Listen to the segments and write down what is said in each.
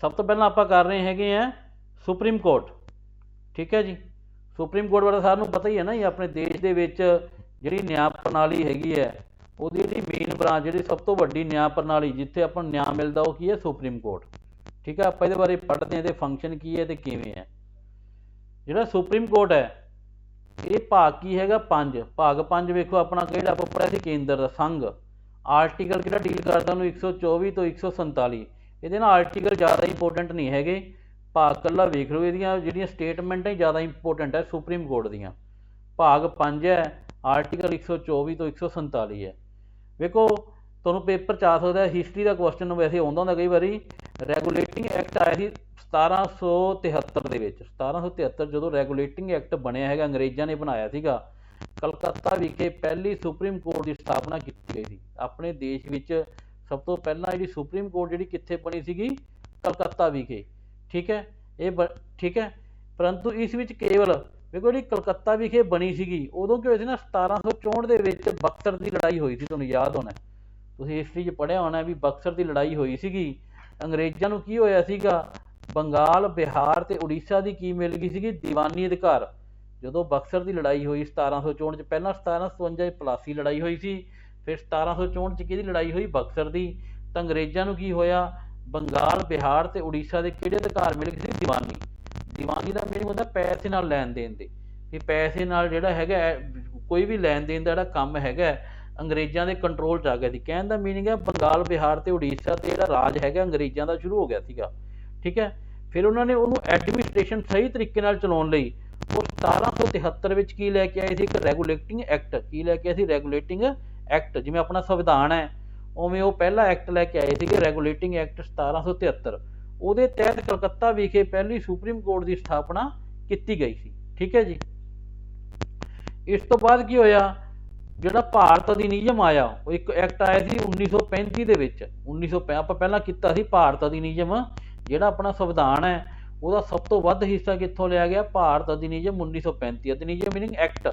सब तो पहला आप कर रहे हैं सुप्रीम कोर्ट। ठीक है जी, सुप्रीम कोर्ट बारे सारू पता ही है ना, ये अपने देश के जी न्याय प्रणाली हैगी है, ਉਹਦੀ ਜਿਹੜੀ ਮੇਨ ब्रांच जी सब तो वड्डी न्याय प्रणाली जिथे ਆਪਾਂ न्याय मिलता वो की है सुप्रीम कोर्ट। ठीक है, आप ये बारे पढ़ते हैं तो फंक्शन की है तो किवें है। ਜਿਹੜਾ सुप्रीम कोर्ट है ये भाग की हैगा 5, भाग 5 वेखो अपना कि आप पढ़िया सी केंद्र का संघ आर्टिकल कि डील करता उन्होंने 124 तो 147। ये आर्टिकल ज़्यादा इंपोर्टेंट नहीं है, भाग कला वेख लो, ये स्टेटमेंट ही ज़्यादा इंपोर्टेंट है सुप्रीम कोर्ट दियाँ। भाग 5 है, आर्टिकल 124 तो 147 है। वेखो तुहानूं पेपर च आ सकता है, हिस्टरी का क्वेश्चन वैसे आउंदा हुंदा कई बारी। रैगूलेटिंग एक्ट आया सी 1773 ਦੇ ਵਿੱਚ। 1773 ਜਦੋਂ ਰੈਗੂਲੇਟਿੰग ਐਕਟ ਬਣਿਆ ਹੈਗਾ, ਅੰਗਰੇਜ਼ਾਂ ਨੇ ਬਣਾਇਆ ਸੀਗਾ। ਕਲਕੱਤਾ ਵਿਖੇ ਪਹਿਲੀ ਸੁਪਰੀਮ ਕੋਰਟ ਦੀ ਸਥਾਪਨਾ ਕੀਤੀ ਗਈ ਸੀ। ਆਪਣੇ ਦੇਸ਼ ਵਿੱਚ ਸਭ ਤੋਂ ਪਹਿਲਾਂ ਜਿਹੜੀ ਸੁਪਰੀਮ ਕੋਰਟ ਜਿਹੜੀ ਕਿੱਥੇ ਬਣੀ ਸੀਗੀ, ਕਲਕੱਤਾ ਵਿਖੇ। ਠੀਕ ਹੈ, ਇਹ ਠੀਕ ਹੈ, ਪਰੰਤੂ ਇਸ ਵਿੱਚ ਕੇਵਲ ਦੇਖੋ ਜਿਹੜੀ ਕਲਕੱਤਾ ਵਿਖੇ ਬਣੀ ਸੀਗੀ ਉਦੋਂ ਕੀ ਹੋਇਆ ਸੀ ਨਾ, 1764 ਦੇ ਵਿੱਚ ਬਕਸਰ ਦੀ ਲੜਾਈ ਹੋਈ ਸੀ। ਤੁਹਾਨੂੰ ਯਾਦ ਹੋਣਾ, ਤੁਸੀਂ ਹਿਸਟਰੀ 'ਚ ਪੜ੍ਹਿਆ ਹੋਣਾ ਵੀ ਬਕਸਰ ਦੀ ਲੜਾਈ ਹੋਈ ਸੀਗੀ। ਅੰਗਰੇਜ਼ਾਂ ਨੂੰ ਕੀ ਹੋਇਆ ਸੀਗਾ, ਬੰਗਾਲ, ਬਿਹਾਰ ਤੇ ਉੜੀਸਾ ਦੀ ਕੀ ਮਿਲ ਗਈ ਸੀਗੀ, ਦੀਵਾਨੀ ਅਧਿਕਾਰ। ਜਦੋਂ ਬਕਸਰ ਦੀ ਲੜਾਈ ਹੋਈ 1764 'ਚ, ਪਹਿਲਾਂ 1757 ਪਲਾਸੀ ਲੜਾਈ ਹੋਈ ਸੀ, ਫਿਰ 1764 'ਚ ਕਿਹਦੀ ਲੜਾਈ ਹੋਈ, ਬਕਸਰ ਦੀ। ਤਾਂ ਅੰਗਰੇਜ਼ਾਂ ਨੂੰ ਕੀ ਹੋਇਆ, ਬੰਗਾਲ, ਬਿਹਾਰ ਤੇ ਉੜੀਸਾ ਦੇ ਕਿਹੜੇ ਅਧਿਕਾਰ ਮਿਲ ਗਏ ਸੀ, ਦੀਵਾਨੀ। ਦੀਵਾਨੀ ਦਾ ਮੀਨਿੰਗ ਹੁੰਦਾ ਪੈਸੇ ਨਾਲ ਲੈਣ ਦੇਣ ਦੇ, ਵੀ ਪੈਸੇ ਨਾਲ ਜਿਹੜਾ ਹੈਗਾ ਕੋਈ ਵੀ ਲੈਣ ਦੇਣ ਦਾ ਜਿਹੜਾ ਕੰਮ ਹੈਗਾ ਅੰਗਰੇਜ਼ਾਂ ਦੇ ਕੰਟਰੋਲ 'ਚ ਆ ਗਿਆ ਸੀ। ਕਹਿਣ ਦਾ ਮੀਨਿੰਗ ਹੈ ਬੰਗਾਲ, ਬਿਹਾਰ ਤੇ ਉੜੀਸਾ ਤੇ ਜਿਹੜਾ ਰਾਜ ਹੈਗਾ ਅੰਗਰੇਜ਼ਾਂ ਦਾ ਸ਼ੁਰੂ ਹੋ ਗਿਆ ਸੀਗਾ। ਠੀਕ ਹੈ, ਫਿਰ ਉਹਨਾਂ ਨੇ ਉਹਨੂੰ ਐਡਮਿਨਿਸਟ੍ਰੇਸ਼ਨ ਸਹੀ ਤਰੀਕੇ ਨਾਲ ਚਲਾਉਣ ਲਈ ਉਹ 1773 ਵਿੱਚ ਕੀ ਲੈ ਕੇ ਆਏ ਸੀ, ਇੱਕ ਰੈਗੂਲੇਟਿੰਗ ਐਕਟ। ਕੀ ਲੈ ਕੇ ਆਏ ਸੀ, ਰੈਗੂਲੇਟਿੰਗ ਐਕਟ। ਜਿਵੇਂ ਆਪਣਾ ਸੰਵਿਧਾਨ ਹੈ ਉਵੇਂ ਉਹ ਪਹਿਲਾ ਐਕਟ ਲੈ ਕੇ ਆਏ ਸੀਗੇ, ਰੈਗੂਲੇਟਿੰਗ ਐਕਟ 1773। ਉਹਦੇ ਤਹਿਤ ਕਲਕੱਤਾ ਵਿਖੇ ਪਹਿਲੀ ਸੁਪਰੀਮ ਕੋਰਟ ਦੀ ਸਥਾਪਨਾ ਕੀਤੀ ਗਈ ਸੀ। ਠੀਕ ਹੈ ਜੀ, ਇਸ ਤੋਂ ਬਾਅਦ ਕੀ ਹੋਇਆ, ਜਿਹੜਾ ਭਾਰਤ ਅਧਿਨਿਯਮ ਆਇਆ, ਉਹ ਇੱਕ ਐਕਟ ਆਇਆ ਸੀ 1935 ਦੇ ਵਿੱਚ। 1935 ਆਪਾਂ ਪਹਿਲਾਂ ਕੀਤਾ ਸੀ ਭਾਰਤ ਅਧਿਨਿਯਮ। ਜਿਹੜਾ ਆਪਣਾ ਸੰਵਿਧਾਨ ਹੈ ਉਹਦਾ ਸਭ ਤੋਂ ਵੱਧ ਹਿੱਸਾ ਕਿੱਥੋਂ ਲਿਆ ਗਿਆ, ਭਾਰਤ ਅਧਿਨਿਯਮ 1935। ਅਧਿਨਿਯਮ ਮੀਨਿੰਗ ਐਕਟ,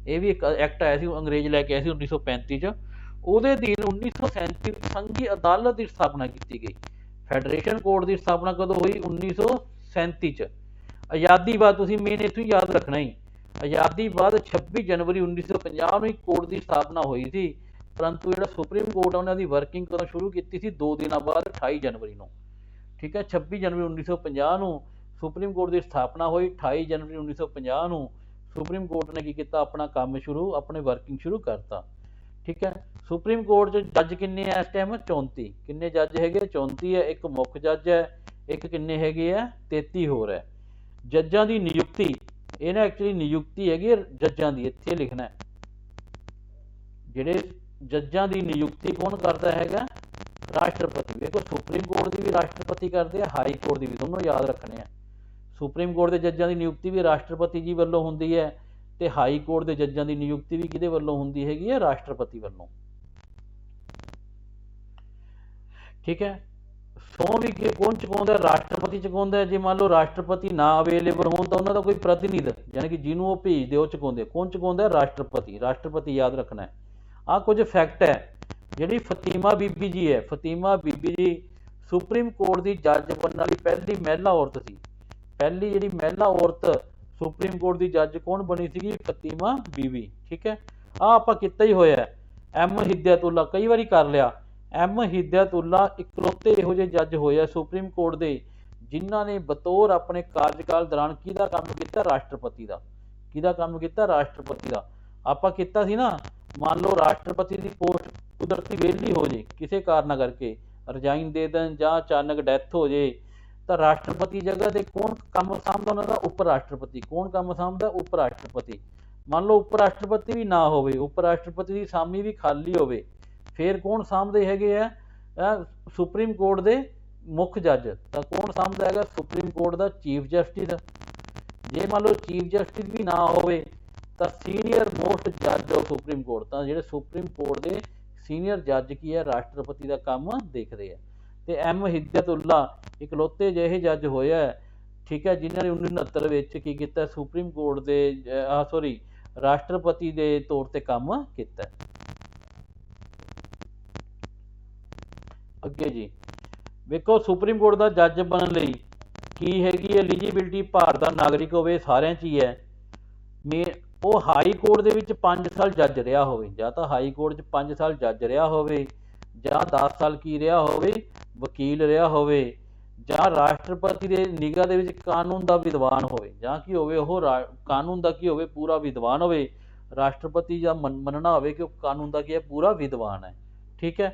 ਇਹ ਵੀ ਇੱਕ ਐਕਟ ਆਇਆ ਸੀ, ਅੰਗਰੇਜ਼ ਲੈ ਕੇ ਆਏ ਸੀ 1935 'ਚ। ਉਹਦੇ ਅਧੀਨ 1937 ਵਿੱਚ ਸੰਘੀ ਅਦਾਲਤ ਦੀ ਸਥਾਪਨਾ ਕੀਤੀ ਗਈ। ਫੈਡਰੇਸ਼ਨ ਕੋਰਟ ਦੀ ਸਥਾਪਨਾ ਕਦੋਂ ਹੋਈ, 1937 'ਚ। ਆਜ਼ਾਦੀ ਬਾਅਦ ਤੁਸੀਂ ਮੇਨ ਇੱਥੋਂ ਹੀ ਯਾਦ ਰੱਖਣਾ ਹੀ, ਆਜ਼ਾਦੀ ਬਾਅਦ 26 ਜਨਵਰੀ 1950 ਨੂੰ ਇੱਕ ਕੋਰਟ ਦੀ ਸਥਾਪਨਾ ਹੋਈ ਸੀ। ਪਰੰਤੂ ਜਿਹੜਾ ਸੁਪਰੀਮ ਕੋਰਟ ਆ ਉਹਨਾਂ ਦੀ ਵਰਕਿੰਗ ਕਦੋਂ ਸ਼ੁਰੂ ਕੀਤੀ ਸੀ, 2 ਦਿਨਾਂ ਬਾਅਦ 28 ਜਨਵਰੀ ਨੂੰ। ਠੀਕ ਹੈ, 26 ਜਨਵਰੀ 1950 ਨੂੰ ਸੁਪਰੀਮ ਕੋਰਟ ਦੀ ਸਥਾਪਨਾ ਹੋਈ। 28 ਜਨਵਰੀ 1950 ਨੂੰ ਸੁਪਰੀਮ ਕੋਰਟ ਨੇ ਕੀ ਕੀਤਾ, ਆਪਣਾ ਕੰਮ ਸ਼ੁਰੂ, ਆਪਣੇ ਵਰਕਿੰਗ ਸ਼ੁਰੂ ਕਰਤਾ। ਠੀਕ ਹੈ, ਸੁਪਰੀਮ ਕੋਰਟ 'ਚ ਜੱਜ ਕਿੰਨੇ ਆ ਇਸ ਟਾਈਮ, 34। ਕਿੰਨੇ ਜੱਜ ਹੈਗੇ, 34 ਹੈ। ਇੱਕ ਮੁੱਖ ਜੱਜ ਹੈ, ਇੱਕ ਕਿੰਨੇ ਹੈਗੇ ਆ, 33 ਹੋਰ ਹੈ। ਜੱਜਾਂ ਦੀ ਨਿਯੁਕਤੀ, ਇਹ ਨਾ ਐਕਚੁਅਲੀ ਨਿਯੁਕਤੀ ਹੈਗੀ ਜੱਜਾਂ ਦੀ, ਇੱਥੇ ਲਿਖਣਾ ਜਿਹੜੇ ਜੱਜਾਂ ਦੀ ਨਿਯੁਕਤੀ ਕੌਣ ਕਰਦਾ ਹੈਗਾ, ਰਾਸ਼ਟਰਪਤੀ। ਵੇਖੋ ਸੁਪਰੀਮ ਕੋਰਟ ਦੀ ਵੀ ਰਾਸ਼ਟਰਪਤੀ ਕਰਦੇ ਆ, ਹਾਈ ਕੋਰਟ ਦੀ ਵੀ, ਦੋਨੋਂ ਯਾਦ ਰੱਖਣੇ ਆ। ਸੁਪਰੀਮ ਕੋਰਟ ਦੇ ਜੱਜਾਂ ਦੀ ਨਿਯੁਕਤੀ ਵੀ ਰਾਸ਼ਟਰਪਤੀ ਜੀ ਵੱਲੋਂ ਹੁੰਦੀ ਹੈ, ਤੇ ਹਾਈ ਕੋਰਟ ਦੇ ਜੱਜਾਂ ਦੀ ਨਿਯੁਕਤੀ ਵੀ ਕਿਹਦੇ ਵੱਲੋਂ ਹੁੰਦੀ ਹੈਗੀ ਹੈ, ਰਾਸ਼ਟਰਪਤੀ ਵੱਲੋਂ। ਠੀਕ ਹੈ, ਸਹੁੰ ਵੀ ਕੌਣ ਚੁਕਾਉਂਦਾ, ਰਾਸ਼ਟਰਪਤੀ ਚੁਕਾਉਂਦਾ। ਜੇ ਮੰਨ ਲਓ ਰਾਸ਼ਟਰਪਤੀ ਨਾ ਅਵੇਲੇਬਲ ਹੋਣ ਤਾਂ ਉਹਨਾਂ ਦਾ ਕੋਈ ਪ੍ਰਤੀਨਿਧ, ਯਾਨੀ ਕਿ ਜਿਹਨੂੰ ਉਹ ਭੇਜਦੇ ਉਹ ਚੁਕਾਉਂਦੇ। ਕੌਣ ਚੁਕਾਉਂਦਾ, ਰਾਸ਼ਟਰਪਤੀ। ਰਾਸ਼ਟਰਪਤੀ ਯਾਦ ਰੱਖਣਾ। ਆਹ ਕੁਝ ਫੈਕਟ ਹੈ। ਜਿਹੜੀ ਫਤੀਮਾ ਬੀਬੀ ਜੀ ਹੈ, ਫਤੀਮਾ ਬੀਬੀ ਜੀ ਸੁਪਰੀਮ ਕੋਰਟ ਦੀ ਜੱਜ ਬਣਨ ਵਾਲੀ ਪਹਿਲੀ ਮਹਿਲਾ ਔਰਤ ਸੀ। ਪਹਿਲੀ ਜਿਹੜੀ ਮਹਿਲਾ ਔਰਤ ਸੁਪਰੀਮ ਕੋਰਟ ਦੀ ਜੱਜ ਕੌਣ ਬਣੀ ਸੀਗੀ, ਫਤੀਮਾ ਬੀਬੀ। ਠੀਕ ਹੈ, ਆਹ ਆਪਾਂ ਕੀਤਾ ਹੀ ਹੋਇਆ। ਐਮ ਹਿਦਾਇਤੁੱਲਾ ਕਈ ਵਾਰੀ ਕਰ ਲਿਆ। ਐਮ ਹਿਦਾਇਤੁੱਲਾ ਇਕਲੌਤੇ ਇਹੋ ਜਿਹੇ ਜੱਜ ਹੋਏ ਆ ਸੁਪਰੀਮ ਕੋਰਟ ਦੇ ਜਿਨ੍ਹਾਂ ਨੇ ਬਤੌਰ ਆਪਣੇ ਕਾਰਜਕਾਲ ਦੌਰਾਨ ਕਿਹਦਾ ਕੰਮ ਕੀਤਾ, ਰਾਸ਼ਟਰਪਤੀ ਦਾ। ਕਿਹਦਾ ਕੰਮ ਕੀਤਾ, ਰਾਸ਼ਟਰਪਤੀ ਦਾ। ਆਪਾਂ ਕੀਤਾ ਸੀ ਨਾ, ਮੰਨ ਲਓ ਰਾਸ਼ਟਰਪਤੀ ਦੀ ਪੋਸਟ ਕੁਦਰਤੀ ਵਿਹਲੀ ਹੋ ਜੇ ਕਿਸੇ ਕਾਰਨ ਕਰਕੇ, ਰਿਜ਼ਾਈਨ ਦੇ ਦੇਣ ਜਾਂ ਅਚਾਨਕ ਡੈਥ ਹੋ ਜੇ, ਤਾਂ ਰਾਸ਼ਟਰਪਤੀ ਜਗ੍ਹਾ ਤੇ ਕੌਣ ਕੰਮ ਸਾਂਭਦਾ, ਉਹਨਾਂ ਦਾ ਉਪ ਰਾਸ਼ਟਰਪਤੀ। ਕੌਣ ਕੰਮ ਸਾਂਭਦਾ, ਉਪ ਰਾਸ਼ਟਰਪਤੀ। ਮੰਨ ਲਓ ਉਪ ਰਾਸ਼ਟਰਪਤੀ ਵੀ ਨਾ ਹੋਵੇ, ਉਪ ਰਾਸ਼ਟਰਪਤੀ ਦੀ ਅਸਾਮੀ ਵੀ ਖਾਲੀ ਹੋਵੇ, ਫਿਰ ਕੌਣ ਸਾਂਭਦੇ ਹੈਗੇ ਆ, ਸੁਪਰੀਮ ਕੋਰਟ ਦੇ ਮੁੱਖ ਜੱਜ। ਤਾਂ ਕੌਣ ਸਾਂਭਦਾ ਹੈਗਾ, ਸੁਪਰੀਮ ਕੋਰਟ ਦਾ ਚੀਫ ਜਸਟਿਸ। ਜੇ ਮੰਨ ਲਓ ਚੀਫ ਜਸਟਿਸ ਵੀ ਨਾ ਹੋਵੇ ਤਾਂ ਸੀਨੀਅਰ ਮੋਸਟ ਜੱਜ ਆਫ ਸੁਪਰੀਮ ਕੋਰਟ। ਤਾਂ ਜਿਹੜੇ ਸੁਪਰੀਮ ਕੋਰਟ ਦੇ ਸੀਨੀਅਰ ਜੱਜ ਕੀ ਹੈ, ਰਾਸ਼ਟਰਪਤੀ ਦਾ ਕੰਮ ਦੇਖਦੇ ਆ। ਤੇ ਐਮ ਹਿਦਾਇਤੁੱਲਾ ਇਕਲੌਤੇ ਜਿਹੇ ਜੱਜ ਹੋਏ ਆ, ਠੀਕ ਹੈ, ਜਿਨ੍ਹਾਂ ਨੇ 1969 ਵਿੱਚ ਕੀ ਕੀਤਾ, ਸੁਪਰੀਮ ਕੋਰਟ ਦੇ ਰਾਸ਼ਟਰਪਤੀ ਦੇ ਤੌਰ ਤੇ ਕੰਮ ਕੀਤਾ। ਅੱਗੇ ਜੀ, ਵੇਖੋ ਸੁਪਰੀਮ ਕੋਰਟ ਦਾ ਜੱਜ ਬਣਨ ਲਈ ਕੀ ਹੈਗੀ ਐਲੀਜੀਬਿਲਟੀ, ਭਾਰਤ ਦਾ ਨਾਗਰਿਕ ਹੋਵੇ, ਸਾਰਿਆਂ 'ਚ ਹੀ ਹੈ। ਮੇ ਉਹ ਹਾਈ ਕੋਰਟ ਦੇ ਵਿੱਚ 5 ਸਾਲ ਜੱਜ ਰਿਹਾ ਹੋਵੇ, ਜਾਂ ਤਾਂ ਹਾਈ ਕੋਰਟ 'ਚ 5 ਸਾਲ ਜੱਜ ਰਿਹਾ ਹੋਵੇ, ਜਾਂ 10 ਸਾਲ ਕੀ ਰਿਹਾ ਹੋਵੇ, ਵਕੀਲ ਰਿਹਾ ਹੋਵੇ, ਜਾਂ ਰਾਸ਼ਟਰਪਤੀ ਦੇ ਨਿਗਾਹ ਦੇ ਵਿੱਚ ਕਾਨੂੰਨ ਦਾ ਵਿਦਵਾਨ ਹੋਵੇ, ਜਾਂ ਕੀ ਹੋਵੇ ਉਹ ਕਾਨੂੰਨ ਦਾ ਕੀ ਹੋਵੇ, ਪੂਰਾ ਵਿਦਵਾਨ ਹੋਵੇ। ਰਾਸ਼ਟਰਪਤੀ ਜਾਂ ਮੰਨਣਾ ਹੋਵੇ ਕਿ ਉਹ ਕਾਨੂੰਨ ਦਾ ਕੀ ਹੈ, ਪੂਰਾ ਵਿਦਵਾਨ ਹੈ। ਠੀਕ ਹੈ।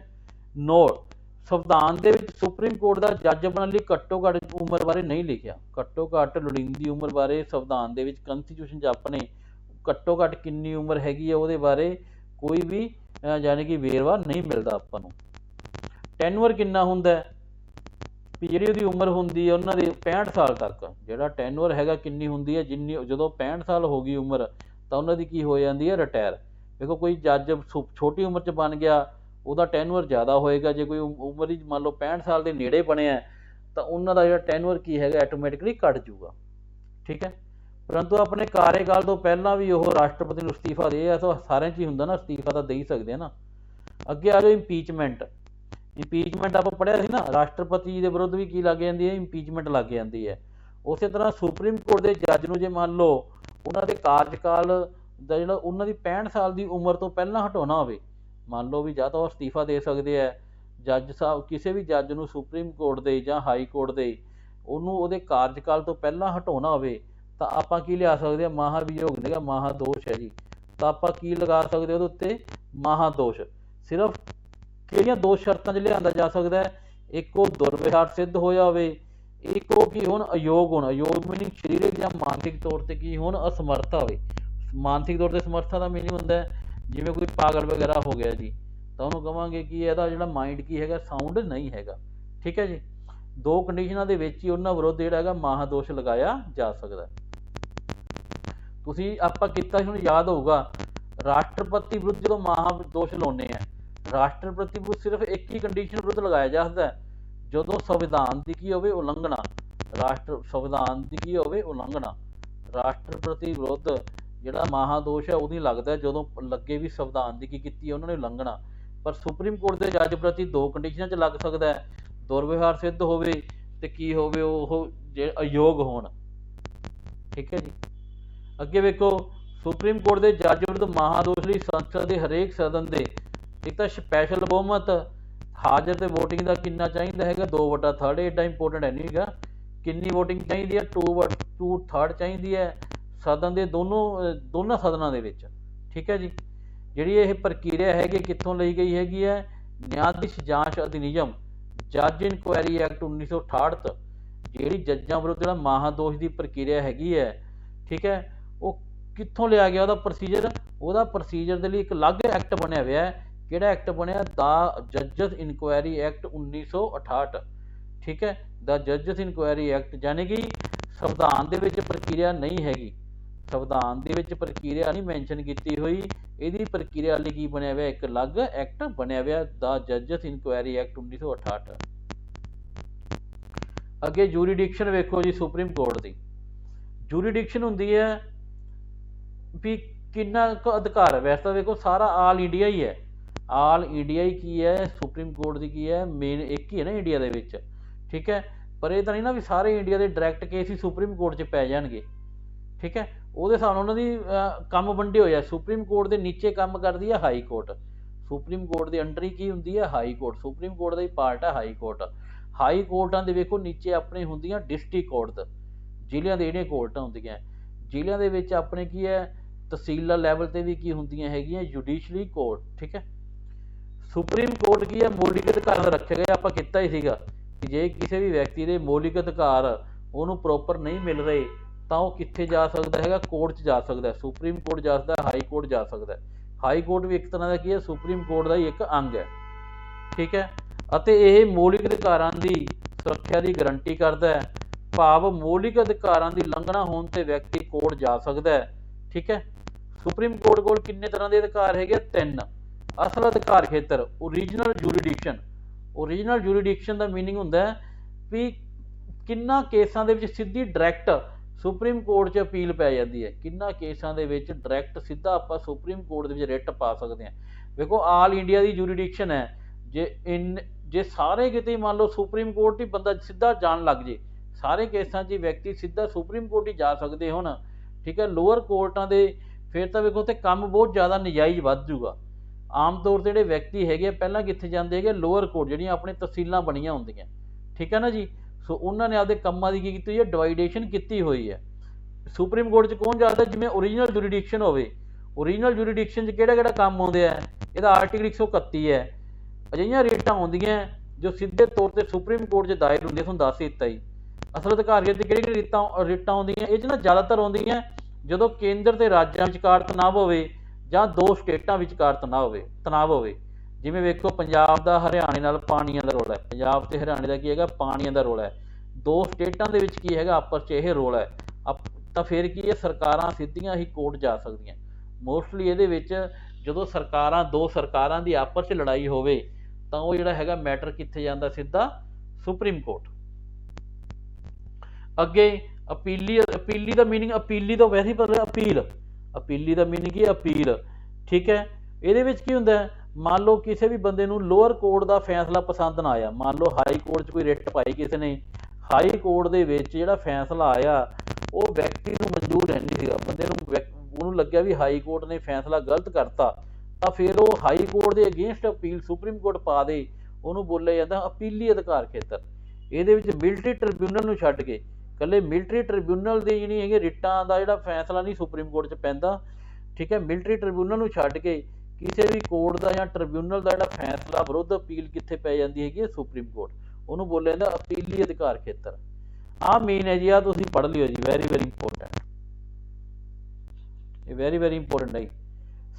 ਨੋਟ, ਸੰਵਿਧਾਨ ਦੇ ਵਿੱਚ ਸੁਪਰੀਮ ਕੋਰਟ ਦਾ ਜੱਜ ਬਣਨ ਲਈ ਘੱਟੋ ਘੱਟ ਉਮਰ ਬਾਰੇ ਨਹੀਂ ਲਿਖਿਆ। ਘੱਟੋ ਘੱਟ ਲੋੜੀਂਦੀ ਉਮਰ ਬਾਰੇ ਸੰਵਿਧਾਨ ਦੇ ਵਿੱਚ, ਕੰਸਟੀਟਿਊਸ਼ਨ 'ਚ ਆਪਣੇ ਘੱਟੋ ਘੱਟ ਕਿੰਨੀ ਉਮਰ ਹੈਗੀ ਹੈ ਉਹਦੇ ਬਾਰੇ ਕੋਈ ਵੀ ਯਾਨੀ ਕਿ ਵੇਰਵਾ ਨਹੀਂ ਮਿਲਦਾ ਆਪਾਂ ਨੂੰ। ਟੈਨਵਰ ਕਿੰਨਾ ਹੁੰਦਾ ਹੈ ਵੀ ਜਿਹੜੀ ਉਹਦੀ ਉਮਰ ਹੁੰਦੀ ਹੈ ਉਹਨਾਂ ਦੇ 65 ਸਾਲ ਤੱਕ, ਜਿਹੜਾ ਟੈਨਵਰ ਹੈਗਾ ਕਿੰਨੀ ਹੁੰਦੀ ਹੈ, ਜਿੰਨੀ ਜਦੋਂ 65 ਸਾਲ ਹੋ ਗਈ ਉਮਰ ਤਾਂ ਉਹਨਾਂ ਦੀ ਕੀ ਹੋ ਜਾਂਦੀ ਹੈ, ਰਿਟਾਇਰ। ਦੇਖੋ ਕੋਈ ਜੱਜ ਛੋਟੀ ਉਮਰ 'ਚ ਬਣ ਗਿਆ, ਉਹਦਾ ਟੈਨਵਰ ਜ਼ਿਆਦਾ ਹੋਏਗਾ। ਜੇ ਕੋਈ ਉਮਰ ਹੀ ਮੰਨ ਲਓ 65 ਸਾਲ ਦੇ ਨੇੜੇ ਬਣਿਆ ਤਾਂ ਉਹਨਾਂ ਦਾ ਜਿਹੜਾ ਟੈਨਵਰ ਕੀ ਹੈਗਾ, ਆਟੋਮੈਟਿਕਲੀ ਘੱਟ ਜੂਗਾ। ਠੀਕ ਹੈ। ਪਰੰਤੂ ਆਪਣੇ ਕਾਰਜਕਾਲ ਤੋਂ ਪਹਿਲਾਂ ਵੀ ਉਹ ਰਾਸ਼ਟਰਪਤੀ ਨੂੰ ਅਸਤੀਫਾ ਦੇ, ਤਾਂ ਸਾਰਿਆਂ 'ਚ ਹੀ ਹੁੰਦਾ ਨਾ, ਅਸਤੀਫਾ ਤਾਂ ਦੇ ਹੀ ਸਕਦੇ ਆ ਨਾ। ਅੱਗੇ ਆ ਜਾਓ ਇੰਪੀਚਮੈਂਟ। ਇੰਪੀਚਮੈਂਟ ਆਪਾਂ ਪੜ੍ਹਿਆ ਸੀ ਨਾ, ਰਾਸ਼ਟਰਪਤੀ ਦੇ ਵਿਰੁੱਧ ਵੀ ਕੀ ਲੱਗ ਜਾਂਦੀ ਹੈ, ਇੰਪੀਚਮੈਂਟ ਲੱਗ ਜਾਂਦੀ ਹੈ। ਉਸੇ ਤਰ੍ਹਾਂ ਸੁਪਰੀਮ ਕੋਰਟ ਦੇ ਜੱਜ ਨੂੰ ਜੇ ਮੰਨ ਲਓ ਉਹਨਾਂ ਦੇ ਕਾਰਜਕਾਲ ਦਾ ਜਿਹੜਾ ਉਹਨਾਂ ਦੀ 65 ਸਾਲ ਦੀ ਉਮਰ ਤੋਂ ਪਹਿਲਾਂ ਹਟਾਉਣਾ ਹੋਵੇ, ਮੰਨ ਲਓ ਵੀ ਜਾਂ ਤਾਂ ਉਹ ਅਸਤੀਫਾ ਦੇ ਸਕਦੇ ਹੈ, ਜੱਜ ਸਾਹਿਬ ਕਿਸੇ ਵੀ ਜੱਜ ਨੂੰ ਸੁਪਰੀਮ ਕੋਰਟ ਦੇ ਜਾਂ ਹਾਈ ਕੋਰਟ ਦੇ ਉਹਨੂੰ ਉਹਦੇ ਕਾਰਜਕਾਲ ਤੋਂ ਪਹਿਲਾਂ ਹਟਾਉਣਾ ਹੋਵੇ ਤਾਂ ਆਪਾਂ ਕੀ ਲਿਆ ਸਕਦੇ ਹਾਂ, ਮਹਾਭਿਯੋਗ ਨੇਗਾ, ਮਹਾਦੋਸ਼ ਹੈ ਜੀ। ਤਾਂ ਆਪਾਂ ਕੀ ਲਗਾ ਸਕਦੇ ਉਹਦੇ ਉੱਤੇ, ਮਹਾਦੋਸ਼। ਸਿਰਫ ਕਿਹੜੀਆਂ ਦੋ ਸ਼ਰਤਾਂ 'ਚ ਲਿਆਂਦਾ ਜਾ ਸਕਦਾ ਹੈ, ਇੱਕ ਉਹ ਦੁਰਵਿਹਾਰ ਸਿੱਧ ਹੋਇਆ ਹੋਵੇ, ਇੱਕ ਉਹ ਕੀ ਹੋਣ, ਅਯੋਗ ਹੋਣ। ਅਯੋਗ ਮੀਨਿੰਗ ਸਰੀਰਕ ਜਾਂ ਮਾਨਸਿਕ ਤੌਰ 'ਤੇ ਕੀ ਹੋਣ, ਅਸਮਰਥਾ ਹੋਵੇ। ਮਾਨਸਿਕ ਤੌਰ 'ਤੇ ਸਮਰਥਾ ਦਾ ਮੀਨਿੰਗ ਹੁੰਦਾ ਜਿਵੇਂ ਕੋਈ ਪਾਗਲ ਵਗੈਰਾ ਹੋ ਗਿਆ ਜੀ, ਤਾਂ ਉਹਨੂੰ ਕਹਾਂਗੇ ਕਿ ਇਹਦਾ ਜਿਹੜਾ ਮਾਈਂਡ ਕੀ ਹੈਗਾ, ਸਾਊਂਡ ਨਹੀਂ ਹੈਗਾ। ਠੀਕ ਹੈ ਜੀ। ਦੋ ਕੰਡੀਸ਼ਨਾਂ ਦੇ ਵਿੱਚ ਹੀ ਉਹਨਾਂ ਵਿਰੁੱਧ ਜਿਹੜਾ ਹੈਗਾ ਮਹਾਦੋਸ਼ ਲਗਾਇਆ ਜਾ ਸਕਦਾ। ਤੁਸੀਂ ਆਪਾਂ ਕੀਤਾ ਸੀ, ਹੁਣ ਯਾਦ ਹੋਊਗਾ, ਰਾਸ਼ਟਰਪਤੀ ਵਿਰੁੱਧ ਜਦੋਂ ਮਹਾਦੋਸ਼ ਲਾਉਂਦੇ ਆ, ਰਾਸ਼ਟਰਪਤੀ ਵਿਰੁੱਧ ਸਿਰਫ ਇੱਕ ਹੀ ਕੰਡੀਸ਼ਨ ਵਿਰੁੱਧ ਲਗਾਇਆ ਜਾ ਸਕਦਾ, ਜਦੋਂ ਸੰਵਿਧਾਨ ਦੀ ਕੀ ਹੋਵੇ, ਉਲੰਘਣਾ। ਸੰਵਿਧਾਨ ਦੀ ਕੀ ਹੋਵੇ, ਉਲੰਘਣਾ। ਰਾਸ਼ਟਰਪਤੀ ਵਿਰੁੱਧ ਜਿਹੜਾ ਮਹਾਦੋਸ਼ ਹੈ ਉਹਦੀ ਲੱਗਦਾ ਜਦੋਂ ਲੱਗੇ ਵੀ ਸੰਵਿਧਾਨ ਦੀ ਕੀ ਕੀਤੀ ਉਹਨਾਂ ਨੇ ਉਲੰਘਣਾ। ਪਰ ਸੁਪਰੀਮ ਕੋਰਟ ਦੇ ਜੱਜ ਪ੍ਰਤੀ ਦੋ ਕੰਡੀਸ਼ਨਾਂ 'ਚ ਲੱਗ ਸਕਦਾ, ਦੁਰਵਿਹਾਰ ਸਿੱਧ ਹੋਵੇ ਤੇ ਕੀ ਹੋਵੇ, ਉਹ ਜੇ ਅਯੋਗ ਹੋਣ। ਠੀਕ ਹੈ ਜੀ। ਅੱਗੇ ਵੇਖੋ, ਸੁਪਰੀਮ ਕੋਰਟ ਦੇ ਜੱਜ ਵਿਰੁੱਧ ਮਹਾਦੋਸ਼ ਲਈ ਸੰਸਦ ਦੇ ਹਰੇਕ ਸਦਨ ਦੇ ਇੱਕ ਤਾਂ ਸਪੈਸ਼ਲ ਬਹੁਮਤ, ਹਾਜ਼ਰ ਤੇ ਵੋਟਿੰਗ ਦਾ ਕਿੰਨਾ ਚਾਹੀਦਾ ਹੈਗਾ, 2/3। ਐਡਾ ਇੰਪੋਰਟੈਂਟ ਹੈ ਨਹੀਂ ਹੈਗਾ। ਕਿੰਨੀ ਵੋਟਿੰਗ ਚਾਹੀਦੀ ਹੈ, 2/3 ਚਾਹੀਦੀ ਹੈ ਸਦਨ ਦੇ ਦੋਨਾਂ ਸਦਨਾਂ ਦੇ ਵਿੱਚ। ਠੀਕ ਹੈ ਜੀ। ਜਿਹੜੀ ਇਹ ਪ੍ਰਕਿਰਿਆ ਹੈਗੀ ਕਿੱਥੋਂ ਲਈ ਗਈ ਹੈਗੀ ਹੈ, ਨਿਆਂਧਿਸ਼ ਜਾਂਚ ਅਧਿਨਿਯਮ, ਜੱਜ ਇਨਕੁਆਇਰੀ ਐਕਟ 1968। ਜਿਹੜੀ ਜੱਜਾਂ ਵਿਰੁੱਧ ਜਿਹੜਾ ਮਹਾਦੋਸ਼ ਦੀ ਪ੍ਰਕਿਰਿਆ ਹੈਗੀ ਹੈ, ਠੀਕ ਹੈ, ਉਹ ਕਿੱਥੋਂ ਲਿਆ ਗਿਆ, ਉਹਦਾ ਪ੍ਰੋਸੀਜਰ ਦੇ ਲਈ ਇੱਕ ਅਲੱਗ ਐਕਟ ਬਣਿਆ ਹੋਇਆ ਹੈ। ਕਿਹੜਾ ਐਕਟ ਬਣਿਆ, ਦਾ ਜੱਜਸ ਇਨਕੁਆਇਰੀ ਐਕਟ 1968। ਠੀਕ ਹੈ। ਦਾ ਜੱਜਸ ਇਨਕੁਆਇਰੀ ਐਕਟ, ਯਾਨੀ ਕਿ ਸੰਵਿਧਾਨ ਦੇ ਵਿੱਚ ਪ੍ਰਕਿਰਿਆ ਨਹੀਂ ਹੈਗੀ, ਸੰਵਿਧਾਨ ਦੇ ਵਿੱਚ ਪ੍ਰਕਿਰਿਆ ਨਹੀਂ ਮੈਂਸ਼ਨ ਕੀਤੀ ਹੋਈ, ਇਹਦੀ ਪ੍ਰਕਿਰਿਆ ਲਈ ਕੀ ਬਣਿਆ ਹੋਇਆ, ਇੱਕ ਅਲੱਗ ਐਕਟ ਬਣਿਆ ਹੋਇਆ, ਦਾ ਜੱਜਸ ਇਨਕੁਆਇਰੀ ਐਕਟ 1968। ਅੱਗੇ ਜੂਰੀਡਿਕਸ਼ਨ ਵੇਖੋ ਜੀ, ਸੁਪਰੀਮ ਕੋਰਟ ਦੀ ਜੂਰੀਡਿਕਸ਼ਨ ਹੁੰਦੀ ਹੈ ਵੀ ਕਿੰਨਾ ਕੁ ਅਧਿਕਾਰ ਹੈ। ਵੈਸੇ ਤਾਂ ਵੇਖੋ ਸਾਰਾ ਆਲ ਇੰਡੀਆ ਹੀ ਹੈ, ਆਲ ਇੰਡੀਆ ਹੀ ਕੀ ਹੈ, ਸੁਪਰੀਮ ਕੋਰਟ ਦੀ ਕੀ ਹੈ, ਮੇਨ ਇੱਕ ਹੀ ਹੈ ਨਾ ਇੰਡੀਆ ਦੇ ਵਿੱਚ। ਠੀਕ ਹੈ। ਪਰ ਇਹ ਤਾਂ ਨਹੀਂ ਨਾ ਵੀ ਸਾਰੇ ਇੰਡੀਆ ਦੇ ਡਾਇਰੈਕਟ ਕੇਸ ਹੀ ਸੁਪਰੀਮ ਕੋਰਟ 'ਚ ਪੈ ਜਾਣਗੇ। ਠੀਕ ਹੈ। ਉਹਦੇ ਹਿਸਾਬ ਨਾਲ ਉਹਨਾਂ ਦੀ ਕੰਮ ਵੰਡੇ ਹੋਏ ਆ। ਸੁਪਰੀਮ ਕੋਰਟ ਦੇ ਨੀਚੇ ਕੰਮ ਕਰਦੀ ਹੈ ਹਾਈ ਕੋਰਟ, ਸੁਪਰੀਮ ਕੋਰਟ ਦੇ ਅੰਡਰ ਹੀ ਕੀ ਹੁੰਦੀ ਹੈ, ਹਾਈ ਕੋਰਟ। ਸੁਪਰੀਮ ਕੋਰਟ ਦਾ ਹੀ ਪਾਰਟ ਹੈ ਹਾਈ ਕੋਰਟ। ਹਾਈ ਕੋਰਟਾਂ ਦੇ ਵੇਖੋ ਨੀਚੇ ਆਪਣੇ ਹੁੰਦੀਆਂ ਡਿਸਟ੍ਰਿਕਟ ਕੋਰਟ, ਜ਼ਿਲ੍ਹਿਆਂ ਦੇ ਜਿਹੜੀਆਂ ਕੋਰਟਾਂ ਹੁੰਦੀਆਂ, ਜ਼ਿਲ੍ਹਿਆਂ ਦੇ ਵਿੱਚ ਆਪਣੇ ਕੀ ਹੈ, ਤਹਿਸੀਲਾਂ ਲੈਵਲ 'ਤੇ ਵੀ ਕੀ ਹੁੰਦੀਆਂ ਹੈਗੀਆਂ, ਜੁਡੀਸ਼ਰੀ ਕੋਰਟ। ਠੀਕ ਹੈ। ਸੁਪਰੀਮ ਕੋਰਟ ਕੀ ਹੈ, ਮੌਲਿਕ ਅਧਿਕਾਰ ਰੱਖੇ ਗਏ। ਆਪਾਂ ਕੀਤਾ ਹੀ ਸੀਗਾ ਕਿ ਜੇ ਕਿਸੇ ਵੀ ਵਿਅਕਤੀ ਦੇ ਮੌਲਿਕ ਅਧਿਕਾਰ ਉਹਨੂੰ ਪ੍ਰੋਪਰ ਨਹੀਂ ਮਿਲ ਰਹੇ ਤਾਂ ਉਹ ਕਿੱਥੇ ਜਾ ਸਕਦਾ ਹੈਗਾ, ਕੋਰਟ 'ਚ ਜਾ ਸਕਦਾ। ਸੁਪਰੀਮ ਕੋਰਟ ਜਾ ਸਕਦਾ, ਹਾਈ ਕੋਰਟ ਜਾ ਸਕਦਾ। ਹਾਈ ਕੋਰਟ ਵੀ ਇੱਕ ਤਰ੍ਹਾਂ ਦਾ ਕੀ ਹੈ, ਸੁਪਰੀਮ ਕੋਰਟ ਦਾ ਹੀ ਇੱਕ ਅੰਗ ਹੈ। ਠੀਕ ਹੈ। ਅਤੇ ਇਹ ਮੌਲਿਕ ਅਧਿਕਾਰਾਂ ਦੀ ਸੁਰੱਖਿਆ ਦੀ ਗਰੰਟੀ ਕਰਦਾ ਹੈ, ਭਾਵ ਮੌਲਿਕ ਅਧਿਕਾਰਾਂ ਦੀ ਉਲੰਘਣਾ ਹੋਣ 'ਤੇ ਵਿਅਕਤੀ ਕੋਰਟ ਜਾ ਸਕਦਾ ਹੈ। ਠੀਕ ਹੈ। ਸੁਪਰੀਮ ਕੋਰਟ ਕੋਲ ਕਿੰਨੇ ਤਰ੍ਹਾਂ ਦੇ ਅਧਿਕਾਰ ਹੈਗੇ, 3। ਅਸਲ ਅਧਿਕਾਰ ਖੇਤਰ, ਓਰੀਜਨਲ ਜੂਰੀਡਿਕਸ਼ਨ। ਓਰੀਜਨਲ ਜੂਰੀਡਿਕਸ਼ਨ ਦਾ ਮੀਨਿੰਗ ਹੁੰਦਾ ਵੀ ਕਿੰਨਾ ਕੇਸਾਂ ਦੇ ਵਿੱਚ ਸਿੱਧੀ ਡਾਇਰੈਕਟ ਸੁਪਰੀਮ ਕੋਰਟ 'ਚ ਅਪੀਲ ਪੈ ਜਾਂਦੀ ਹੈ, ਕਿੰਨਾ ਕੇਸਾਂ ਦੇ ਵਿੱਚ ਡਾਇਰੈਕਟ ਸਿੱਧਾ ਆਪਾਂ ਸੁਪਰੀਮ ਕੋਰਟ ਦੇ ਵਿੱਚ ਰਿਟ ਪਾ ਸਕਦੇ ਹਾਂ। ਵੇਖੋ ਆਲ ਇੰਡੀਆ ਦੀ ਜੂਰੀਡਿਕਸ਼ਨ ਹੈ, ਜੇ ਜੇ ਸਾਰੇ ਕਿਤੇ ਮੰਨ ਲਓ ਸੁਪਰੀਮ ਕੋਰਟ ਹੀ ਬੰਦਾ ਸਿੱਧਾ ਜਾਣ ਲੱਗ ਜੇ, ਸਾਰੇ ਕੇਸਾਂ 'ਚ ਵਿਅਕਤੀ ਸਿੱਧਾ ਸੁਪਰੀਮ ਕੋਰਟ ਹੀ ਜਾ ਸਕਦੇ ਹੁਣ, ਠੀਕ ਹੈ, ਲੋਅਰ ਕੋਰਟਾਂ ਦੇ ਫਿਰ ਤਾਂ ਵੇਖੋ ਤੇ ਕੰਮ ਬਹੁਤ ਜ਼ਿਆਦਾ ਨਜਾਇਜ਼ ਵੱਧ ਜੂਗਾ। ਆਮ ਤੌਰ 'ਤੇ ਜਿਹੜੇ ਵਿਅਕਤੀ ਹੈਗੇ ਆ ਪਹਿਲਾਂ ਕਿੱਥੇ ਜਾਂਦੇ ਹੈਗੇ, ਲੋਅਰ ਕੋਰਟ ਜਿਹੜੀਆਂ ਆਪਣੇ ਤਹਿਸੀਲਾਂ ਬਣੀਆਂ ਹੁੰਦੀਆਂ, ਠੀਕ ਹੈ ਨਾ ਜੀ। ਸੋ ਉਹਨਾਂ ਨੇ ਆਪਦੇ ਕੰਮਾਂ ਦੀ ਕੀ ਕੀਤੀ ਹੋਈ ਹੈ, ਡਿਵਾਈਡੇਸ਼ਨ ਕੀਤੀ ਹੋਈ ਹੈ। ਸੁਪਰੀਮ ਕੋਰਟ 'ਚ ਕੌਣ ਜਾਂਦਾ, ਜਿਵੇਂ ਓਰੀਜਨਲ ਜੁਰੀਡਿਕਸ਼ਨ ਹੋਵੇ, ਓਰੀਜਨਲ ਜੁਰੀਡਿਕਸ਼ਨ 'ਚ ਕਿਹੜਾ ਕਿਹੜਾ ਕੰਮ ਆਉਂਦੇ ਆ, ਇਹਦਾ ਆਰਟੀਕਲ 131 ਹੈ। ਅਜਿਹੀਆਂ ਰੇਟਾਂ ਆਉਂਦੀਆਂ ਜੋ ਸਿੱਧੇ ਤੌਰ 'ਤੇ ਸੁਪਰੀਮ ਕੋਰਟ 'ਚ ਦਾਇਰ ਹੁੰਦੀਆਂ, ਤੁਹਾਨੂੰ ਦੱਸ ਦਿੱਤਾ ਜੀ। ਅਸਲ ਅਧਿਕਾਰੀਆਂ ਦੀ ਕਿਹੜੀ ਕਿਹੜੀ ਰੇਟਾਂ ਆਉਂਦੀਆਂ, ਇਹ 'ਚ ਨਾ ਜ਼ਿਆਦਾਤਰ ਆਉਂਦੀਆਂ ਜਦੋਂ ਕੇਂਦਰ ਤੇ ਰਾਜਾਂ ਵਿਚਕਾਰ ਤਣਾਅ ਹੋਵੇ ਜਾਂ ਦੋ ਸਟੇਟਾਂ ਵਿਚਕਾਰ ਤਣਾਅ ਹੋਵੇ। ਜਿਵੇਂ ਵੇਖੋ ਪੰਜਾਬ ਦਾ ਹਰਿਆਣੇ ਨਾਲ ਪਾਣੀਆਂ ਦਾ ਰੌਲਾ ਹੈ, ਪੰਜਾਬ ਤੇ ਹਰਿਆਣੇ ਦਾ ਕੀ ਹੈਗਾ, ਪਾਣੀਆਂ ਦਾ ਰੌਲਾ ਹੈ। ਦੋ ਸਟੇਟਾਂ ਦੇ ਵਿੱਚ ਕੀ ਹੈਗਾ, ਆਪਸ 'ਚ ਇਹ ਰੌਲਾ ਹੈ, ਤਾਂ ਫਿਰ ਕੀ ਹੈ, ਸਰਕਾਰਾਂ ਸਿੱਧੀਆਂ ਹੀ ਕੋਰਟ ਜਾ ਸਕਦੀਆਂ। ਮੋਸਟਲੀ ਇਹਦੇ ਵਿੱਚ ਜਦੋਂ ਦੋ ਸਰਕਾਰਾਂ ਦੀ ਆਪਸ 'ਚ ਲੜਾਈ ਹੋਵੇ ਤਾਂ ਉਹ ਜਿਹੜਾ ਹੈਗਾ ਮੈਟਰ ਕਿੱਥੇ ਜਾਂਦਾ, ਸਿੱਧਾ ਸੁਪਰੀਮ ਕੋਰਟ। ਅੱਗੇ ਅਪੀਲੀ ਦਾ ਮੀਨਿੰਗ, ਅਪੀਲੀ ਤੋਂ ਵੈਸੇ ਹੀ ਪਤਾ, ਅਪੀਲੀ ਦਾ ਮੀਨਿੰਗ ਕੀ ਹੈ, ਅਪੀਲ, ਠੀਕ ਹੈ। ਇਹਦੇ ਵਿੱਚ ਕੀ ਹੁੰਦਾ, ਮੰਨ ਲਓ ਕਿਸੇ ਵੀ ਬੰਦੇ ਨੂੰ ਲੋਅਰ ਕੋਰਟ ਦਾ ਫੈਸਲਾ ਪਸੰਦ ਨਾ ਆਇਆ, ਮੰਨ ਲਓ ਹਾਈ ਕੋਰਟ 'ਚ ਕੋਈ ਰਿਟ ਪਾਈ ਕਿਸੇ ਨੇ, ਹਾਈ ਕੋਰਟ ਦੇ ਵਿੱਚ ਜਿਹੜਾ ਫੈਸਲਾ ਆਇਆ ਉਹ ਵਿਅਕਤੀ ਨੂੰ ਮਨਜ਼ੂਰ ਨਹੀਂ ਸੀਗਾ, ਬੰਦੇ ਨੂੰ ਉਹਨੂੰ ਲੱਗਿਆ ਵੀ ਹਾਈ ਕੋਰਟ ਨੇ ਫੈਸਲਾ ਗਲਤ ਕਰਤਾ, ਤਾਂ ਫਿਰ ਉਹ ਹਾਈ ਕੋਰਟ ਦੇ ਅਗੇਂਸਟ ਅਪੀਲ ਸੁਪਰੀਮ ਕੋਰਟ ਪਾ ਦੇ, ਉਹਨੂੰ ਬੋਲਿਆ ਜਾਂਦਾ ਅਪੀਲੀ ਅਧਿਕਾਰ ਖੇਤਰ। ਇਹਦੇ ਵਿੱਚ ਮਿਲਟਰੀ ਟ੍ਰਿਬਿਊਨਲ ਨੂੰ ਛੱਡ ਕੇ ਇਕੱਲੇ ਮਿਲਟਰੀ ਟ੍ਰਿਬਿਊਨਲ ਦੀ ਜਿਹੜੀ ਹੈਗੀ ਰਿਟਾਂ ਦਾ ਜਿਹੜਾ ਫੈਸਲਾ ਨਹੀਂ ਸੁਪਰੀਮ ਕੋਰਟ 'ਚ ਪੈਂਦਾ, ਠੀਕ ਹੈ। ਮਿਲਟਰੀ ਟ੍ਰਿਬਿਊਨਲ ਨੂੰ ਛੱਡ ਕੇ ਕਿਸੇ ਵੀ ਕੋਰਟ ਦਾ ਜਾਂ ਟ੍ਰਿਬਿਊਨਲ ਦਾ ਜਿਹੜਾ ਫੈਸਲਾ ਵਿਰੁੱਧ ਅਪੀਲ ਕਿੱਥੇ ਪੈ ਜਾਂਦੀ ਹੈਗੀ ਹੈ, ਸੁਪਰੀਮ ਕੋਰਟ, ਉਹਨੂੰ ਬੋਲਿਆ ਜਾਂਦਾ ਅਪੀਲੀ ਅਧਿਕਾਰ ਖੇਤਰ। ਆਹ ਮੇਨ ਹੈ ਜੀ, ਆਹ ਤੁਸੀਂ ਪੜ੍ਹ ਲਿਓ ਜੀ, ਵੈਰੀ ਵੈਰੀ ਇੰਪੋਰਟੈਂਟ, ਇਹ ਵੈਰੀ ਵੈਰੀ ਇੰਪੋਰਟੈਂਟ ਹੈ ਜੀ।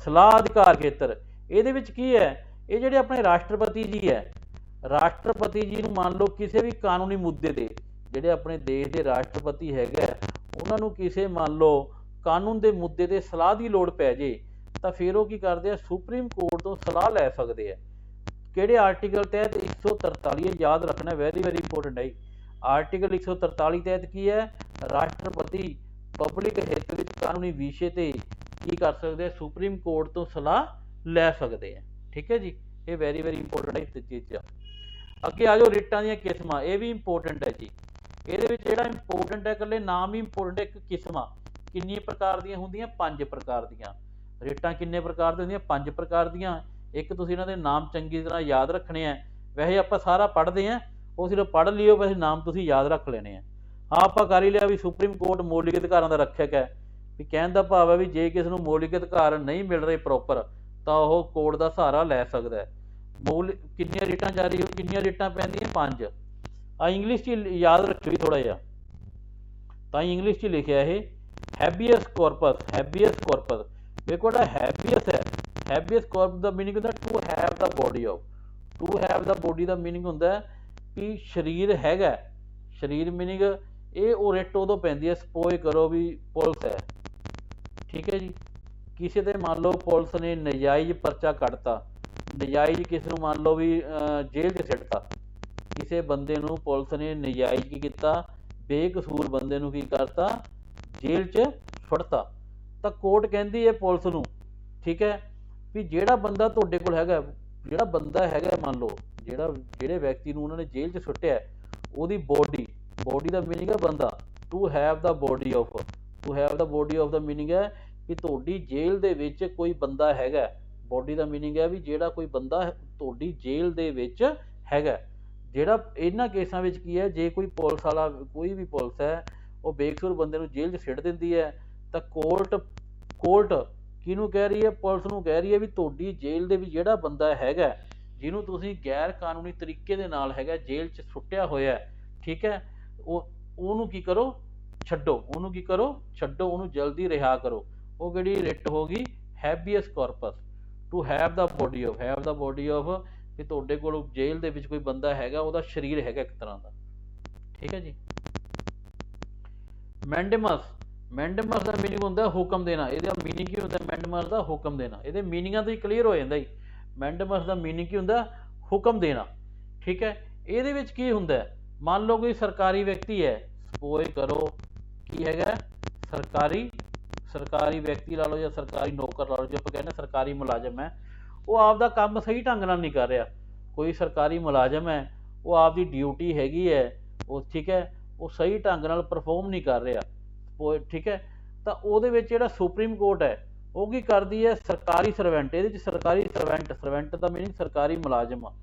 ਸਲਾਹ ਅਧਿਕਾਰ ਖੇਤਰ, ਇਹਦੇ ਵਿੱਚ ਕੀ ਹੈ, ਇਹ ਜਿਹੜੇ ਆਪਣੇ ਰਾਸ਼ਟਰਪਤੀ ਜੀ ਹੈ, ਰਾਸ਼ਟਰਪਤੀ ਜੀ ਨੂੰ ਮੰਨ ਲਓ ਕਿਸੇ ਵੀ ਕਾਨੂੰਨੀ ਮੁੱਦੇ ਤੇ, ਜਿਹੜੇ ਆਪਣੇ ਦੇਸ਼ ਦੇ ਰਾਸ਼ਟਰਪਤੀ ਹੈਗੇ ਉਹਨਾਂ ਨੂੰ ਕਿਸੇ ਮੰਨ ਲਓ ਕਾਨੂੰਨ ਦੇ ਮੁੱਦੇ ਤੇ ਸਲਾਹ ਦੀ ਲੋੜ ਪੈ ਜੇ, ਤਾਂ ਫਿਰ ਉਹ ਕੀ ਕਰਦੇ ਆ, ਸੁਪਰੀਮ ਕੋਰਟ ਤੋਂ ਸਲਾਹ ਲੈ ਸਕਦੇ ਆ। ਕਿਹੜੇ ਆਰਟੀਕਲ ਤਹਿਤ, 143, ਯਾਦ ਰੱਖਣਾ, ਵੈਰੀ ਵੈਰੀ ਇੰਪੋਰਟੈਂਟ ਹੈ। ਆਰਟੀਕਲ 143 ਤਹਿਤ ਕੀ ਹੈ, ਰਾਸ਼ਟਰਪਤੀ ਪਬਲਿਕ ਹਿੱਤ ਵਿੱਚ ਕਾਨੂੰਨੀ ਵਿਸ਼ੇ ਤੇ ਕੀ ਕਰ ਸਕਦੇ ਆ, ਸੁਪਰੀਮ ਕੋਰਟ ਤੋਂ ਸਲਾਹ ਲੈ ਸਕਦੇ ਆ, ਠੀਕ ਹੈ ਜੀ। ਇਹ ਵੈਰੀ ਵੈਰੀ ਇੰਪੋਰਟੈਂਟ ਹੈ ਇਸ ਚੀਜ਼ 'ਚ। ਅੱਗੇ ਆ ਜਾਓ, ਰਿਟਾਂ ਦੀਆਂ ਕਿਸਮਾਂ, ਇਹ ਵੀ ਇੰਪੋਰਟੈਂਟ ਹੈ ਜੀ। ਇਹਦੇ ਵਿੱਚ ਜਿਹੜਾ ਇੰਪੋਰਟੈਂਟ ਹੈ, ਇਕੱਲੇ ਨਾਮ ਹੀ ਇੰਪੋਰਟੈਂਟ ਹੈ, ਇੱਕ ਕਿਸਮਾਂ ਕਿੰਨੀਆਂ ਪ੍ਰਕਾਰ ਦੀਆਂ ਹੁੰਦੀਆਂ, 5 ਪ੍ਰਕਾਰ ਦੀਆਂ। ਰਿਟਾਂ ਕਿੰਨੇ ਪ੍ਰਕਾਰ ਦੀਆਂ ਹੁੰਦੀਆਂ, 5 ਪ੍ਰਕਾਰ ਦੀਆਂ। ਇੱਕ ਤੁਸੀਂ ਇਹਨਾਂ ਦੇ ਨਾਮ ਚੰਗੀ ਤਰ੍ਹਾਂ ਯਾਦ ਰੱਖਣੇ ਆ, ਵੈਸੇ ਆਪਾਂ ਸਾਰਾ ਪੜ੍ਹਦੇ ਹਾਂ, ਉਹ ਸਿਰਫ ਪੜ੍ਹ ਲਿਓ, ਵੈਸੇ ਨਾਮ ਤੁਸੀਂ ਯਾਦ ਰੱਖ ਲੈਣੇ ਆ। ਹਾਂ, ਆਪਾਂ ਕਰ ਹੀ ਲਿਆ ਵੀ ਸੁਪਰੀਮ ਕੋਰਟ ਮੌਲਿਕ ਅਧਿਕਾਰਾਂ ਦਾ ਰੱਖਿਅਕ ਹੈ, ਵੀ ਕਹਿਣ ਦਾ ਭਾਵ ਹੈ ਵੀ ਜੇ ਕਿਸੇ ਨੂੰ ਮੌਲਿਕ ਅਧਿਕਾਰ ਨਹੀਂ ਮਿਲ ਰਹੇ ਪ੍ਰੋਪਰ, ਤਾਂ ਉਹ ਕੋਰਟ ਦਾ ਸਹਾਰਾ ਲੈ ਸਕਦਾ ਹੈ। ਕਿੰਨੀਆਂ ਰਿਟਾਂ ਜਾਰੀ, ਕਿੰਨੀਆਂ ਰਿਟਾਂ ਪੈਂਦੀਆਂ, 5। ਆ ਇੰਗਲਿਸ਼ 'ਚ ਯਾਦ ਰੱਖਿਓ ਥੋੜ੍ਹਾ ਜਿਹਾ, ਤਾਂ ਇੰਗਲਿਸ਼ 'ਚ ਲਿਖਿਆ ਇਹ ਹੈਬੀਅਸ ਕਾਰਪਸ, ਹੈਬੀਅਸ ਕਾਰਪਸ। ਵੇਖੋ ਜਿਹੜਾ ਹੈਬੀਅਸ ਹੈ, ਹੈਬੀਅਸ ਕਾਰਪਸ ਦਾ ਮੀਨਿੰਗ ਹੁੰਦਾ to have the body of, to have the body ਦਾ ਮੀਨਿੰਗ ਹੁੰਦਾ ਕਿ ਸਰੀਰ ਹੈਗਾ, ਸਰੀਰ ਮੀਨਿੰਗ ਇਹ ਉਹ ਰਿਟ ਉਦੋਂ ਪੈਂਦੀ ਹੈ, ਸਪੋਜ਼ ਕਰੋ ਵੀ ਪੁਲਿਸ ਹੈ, ਠੀਕ ਹੈ ਜੀ, ਕਿਸੇ ਤੇ ਮੰਨ ਲਓ ਪੁਲਿਸ ਨੇ ਨਜਾਇਜ਼ ਪਰਚਾ ਕੱਢਤਾ, ਨਜਾਇਜ਼ ਕਿਸੇ ਨੂੰ ਮੰਨ ਲਓ ਵੀ ਜੇਲ੍ਹ 'ਚ ਸਿੱਟਤਾ, ਕਿਸੇ ਬੰਦੇ ਨੂੰ ਪੁਲਿਸ ਨੇ ਨਜਾਇਜ਼ ਕੀ ਕੀਤਾ, ਬੇਕਸੂਰ ਬੰਦੇ ਨੂੰ ਕੀ ਕਰਤਾ, ਜੇਲ੍ਹ 'ਚ ਸੁੱਟਤਾ, ਤਾਂ ਕੋਰਟ ਕਹਿੰਦੀ ਹੈ ਪੁਲਿਸ ਨੂੰ, ਠੀਕ ਹੈ, ਵੀ ਜਿਹੜਾ ਬੰਦਾ ਤੁਹਾਡੇ ਕੋਲ ਹੈਗਾ, ਜਿਹੜਾ ਬੰਦਾ ਹੈਗਾ ਮੰਨ ਲਓ ਜਿਹੜੇ ਵਿਅਕਤੀ ਨੂੰ ਉਹਨਾਂ ਨੇ ਜੇਲ੍ਹ 'ਚ ਸੁੱਟਿਆ, ਉਹਦੀ ਬੋਡੀ ਦਾ ਮੀਨਿੰਗ ਹੈ ਬੰਦਾ, to have the body of, to have the body of ਦਾ ਮੀਨਿੰਗ ਹੈ ਕਿ ਤੁਹਾਡੀ ਜੇਲ੍ਹ ਦੇ ਵਿੱਚ ਕੋਈ ਬੰਦਾ ਹੈਗਾ, ਬੋਡੀ ਦਾ ਮੀਨਿੰਗ ਹੈ ਵੀ ਜਿਹੜਾ ਕੋਈ ਬੰਦਾ ਤੁਹਾਡੀ ਜੇਲ੍ਹ ਦੇ ਵਿੱਚ ਹੈਗਾ। ਜਿਹੜਾ ਇਹਨਾਂ ਕੇਸਾਂ ਵਿੱਚ ਕੀ ਹੈ, ਜੇ ਕੋਈ ਪੁਲਿਸ ਵਾਲਾ, ਕੋਈ ਵੀ ਪੁਲਿਸ ਹੈ, ਉਹ ਬੇਕਸੂਰ ਬੰਦੇ ਨੂੰ ਜੇਲ੍ਹ 'ਚ ਸਿੱਟ ਦਿੰਦੀ ਹੈ, ਤਾਂ ਕੋਰਟ ਕਿਹਨੂੰ ਕਹਿ ਰਹੀ ਹੈ, ਪੁਲਿਸ ਨੂੰ ਕਹਿ ਰਹੀ ਹੈ ਵੀ ਤੁਹਾਡੀ ਜੇਲ੍ਹ ਦੇ ਵਿੱਚ ਜਿਹੜਾ ਬੰਦਾ ਹੈਗਾ, ਜਿਹਨੂੰ ਤੁਸੀਂ ਗੈਰ ਕਾਨੂੰਨੀ ਤਰੀਕੇ ਦੇ ਨਾਲ ਹੈਗਾ ਜੇਲ੍ਹ 'ਚ ਸੁੱਟਿਆ ਹੋਇਆ, ਠੀਕ ਹੈ, ਉਹਨੂੰ ਕੀ ਕਰੋ, ਛੱਡੋ, ਉਹਨੂੰ ਕੀ ਕਰੋ, ਛੱਡੋ, ਉਹਨੂੰ ਜਲਦੀ ਰਿਹਾ ਕਰੋ। ਉਹ ਕਿਹੜੀ ਰਿਟ ਹੋ ਗਈ, habeas corpus, to have the body of, have the body of, ਕਿ ਤੁਹਾਡੇ ਕੋਲ ਜੇਲ੍ਹ ਦੇ ਵਿੱਚ ਕੋਈ ਬੰਦਾ ਹੈਗਾ, ਉਹਦਾ ਸਰੀਰ ਹੈਗਾ ਇੱਕ ਤਰ੍ਹਾਂ ਦਾ, ਠੀਕ ਹੈ ਜੀ। ਮੈਂਡੇਮਸ ਦਾ ਮੀਨਿੰਗ ਹੁੰਦਾ ਹੁਕਮ ਦੇਣਾ, ਇਹਦਾ ਮੀਨਿੰਗ ਕੀ ਹੁੰਦਾ, ਮੈਂਡੇਮਸ ਦਾ ਹੁਕਮ ਦੇਣਾ, ਇਹਦੇ ਮੀਨਿੰਗਾਂ ਤੋਂ ਹੀ ਕਲੀਅਰ ਹੋ ਜਾਂਦਾ ਜੀ। ਮੈਂਡੇਮਸ ਦਾ ਮੀਨਿੰਗ ਕੀ ਹੁੰਦਾ, ਹੁਕਮ ਦੇਣਾ, ਠੀਕ ਹੈ। ਇਹਦੇ ਵਿੱਚ ਕੀ ਹੁੰਦਾ, ਮੰਨ ਲਓ ਕੋਈ ਸਰਕਾਰੀ ਵਿਅਕਤੀ ਹੈ, ਸਪੋਜ਼ ਕਰੋ ਕੀ ਹੈਗਾ, ਸਰਕਾਰੀ ਵਿਅਕਤੀ ਲਾ ਲਓ ਜਾਂ ਸਰਕਾਰੀ ਨੌਕਰ ਲਾ ਲਓ, ਜੇ ਆਪਾਂ ਕਹਿੰਦੇ ਸਰਕਾਰੀ ਮੁਲਾਜ਼ਮ ਹੈ, ਉਹ ਆਪਦਾ ਕੰਮ ਸਹੀ ਢੰਗ ਨਾਲ ਨਹੀਂ ਕਰ ਰਿਹਾ, कोई सरकारी मुलाजम है वो आपकी ड्यूटी हैगी है वो ठीक है वो सही ढंग नाल परफॉर्म नहीं कर रहा ठीक है तो ਉਹਦੇ ਵਿੱਚ ਜਿਹੜਾ ਸੁਪਰੀਮ ਕੋਰਟ ਹੈ ਉਹ ਕੀ ਕਰਦੀ ਹੈ ਸਰਕਾਰੀ ਸਰਵੈਂਟ ਇਹਦੇ ਵਿੱਚ ਸਰਕਾਰੀ ਸਰਵੈਂਟ ਦਾ ਮੀਨਿੰਗ ਸਰਕਾਰੀ ਮੁਲਾਜ਼ਮ ਆ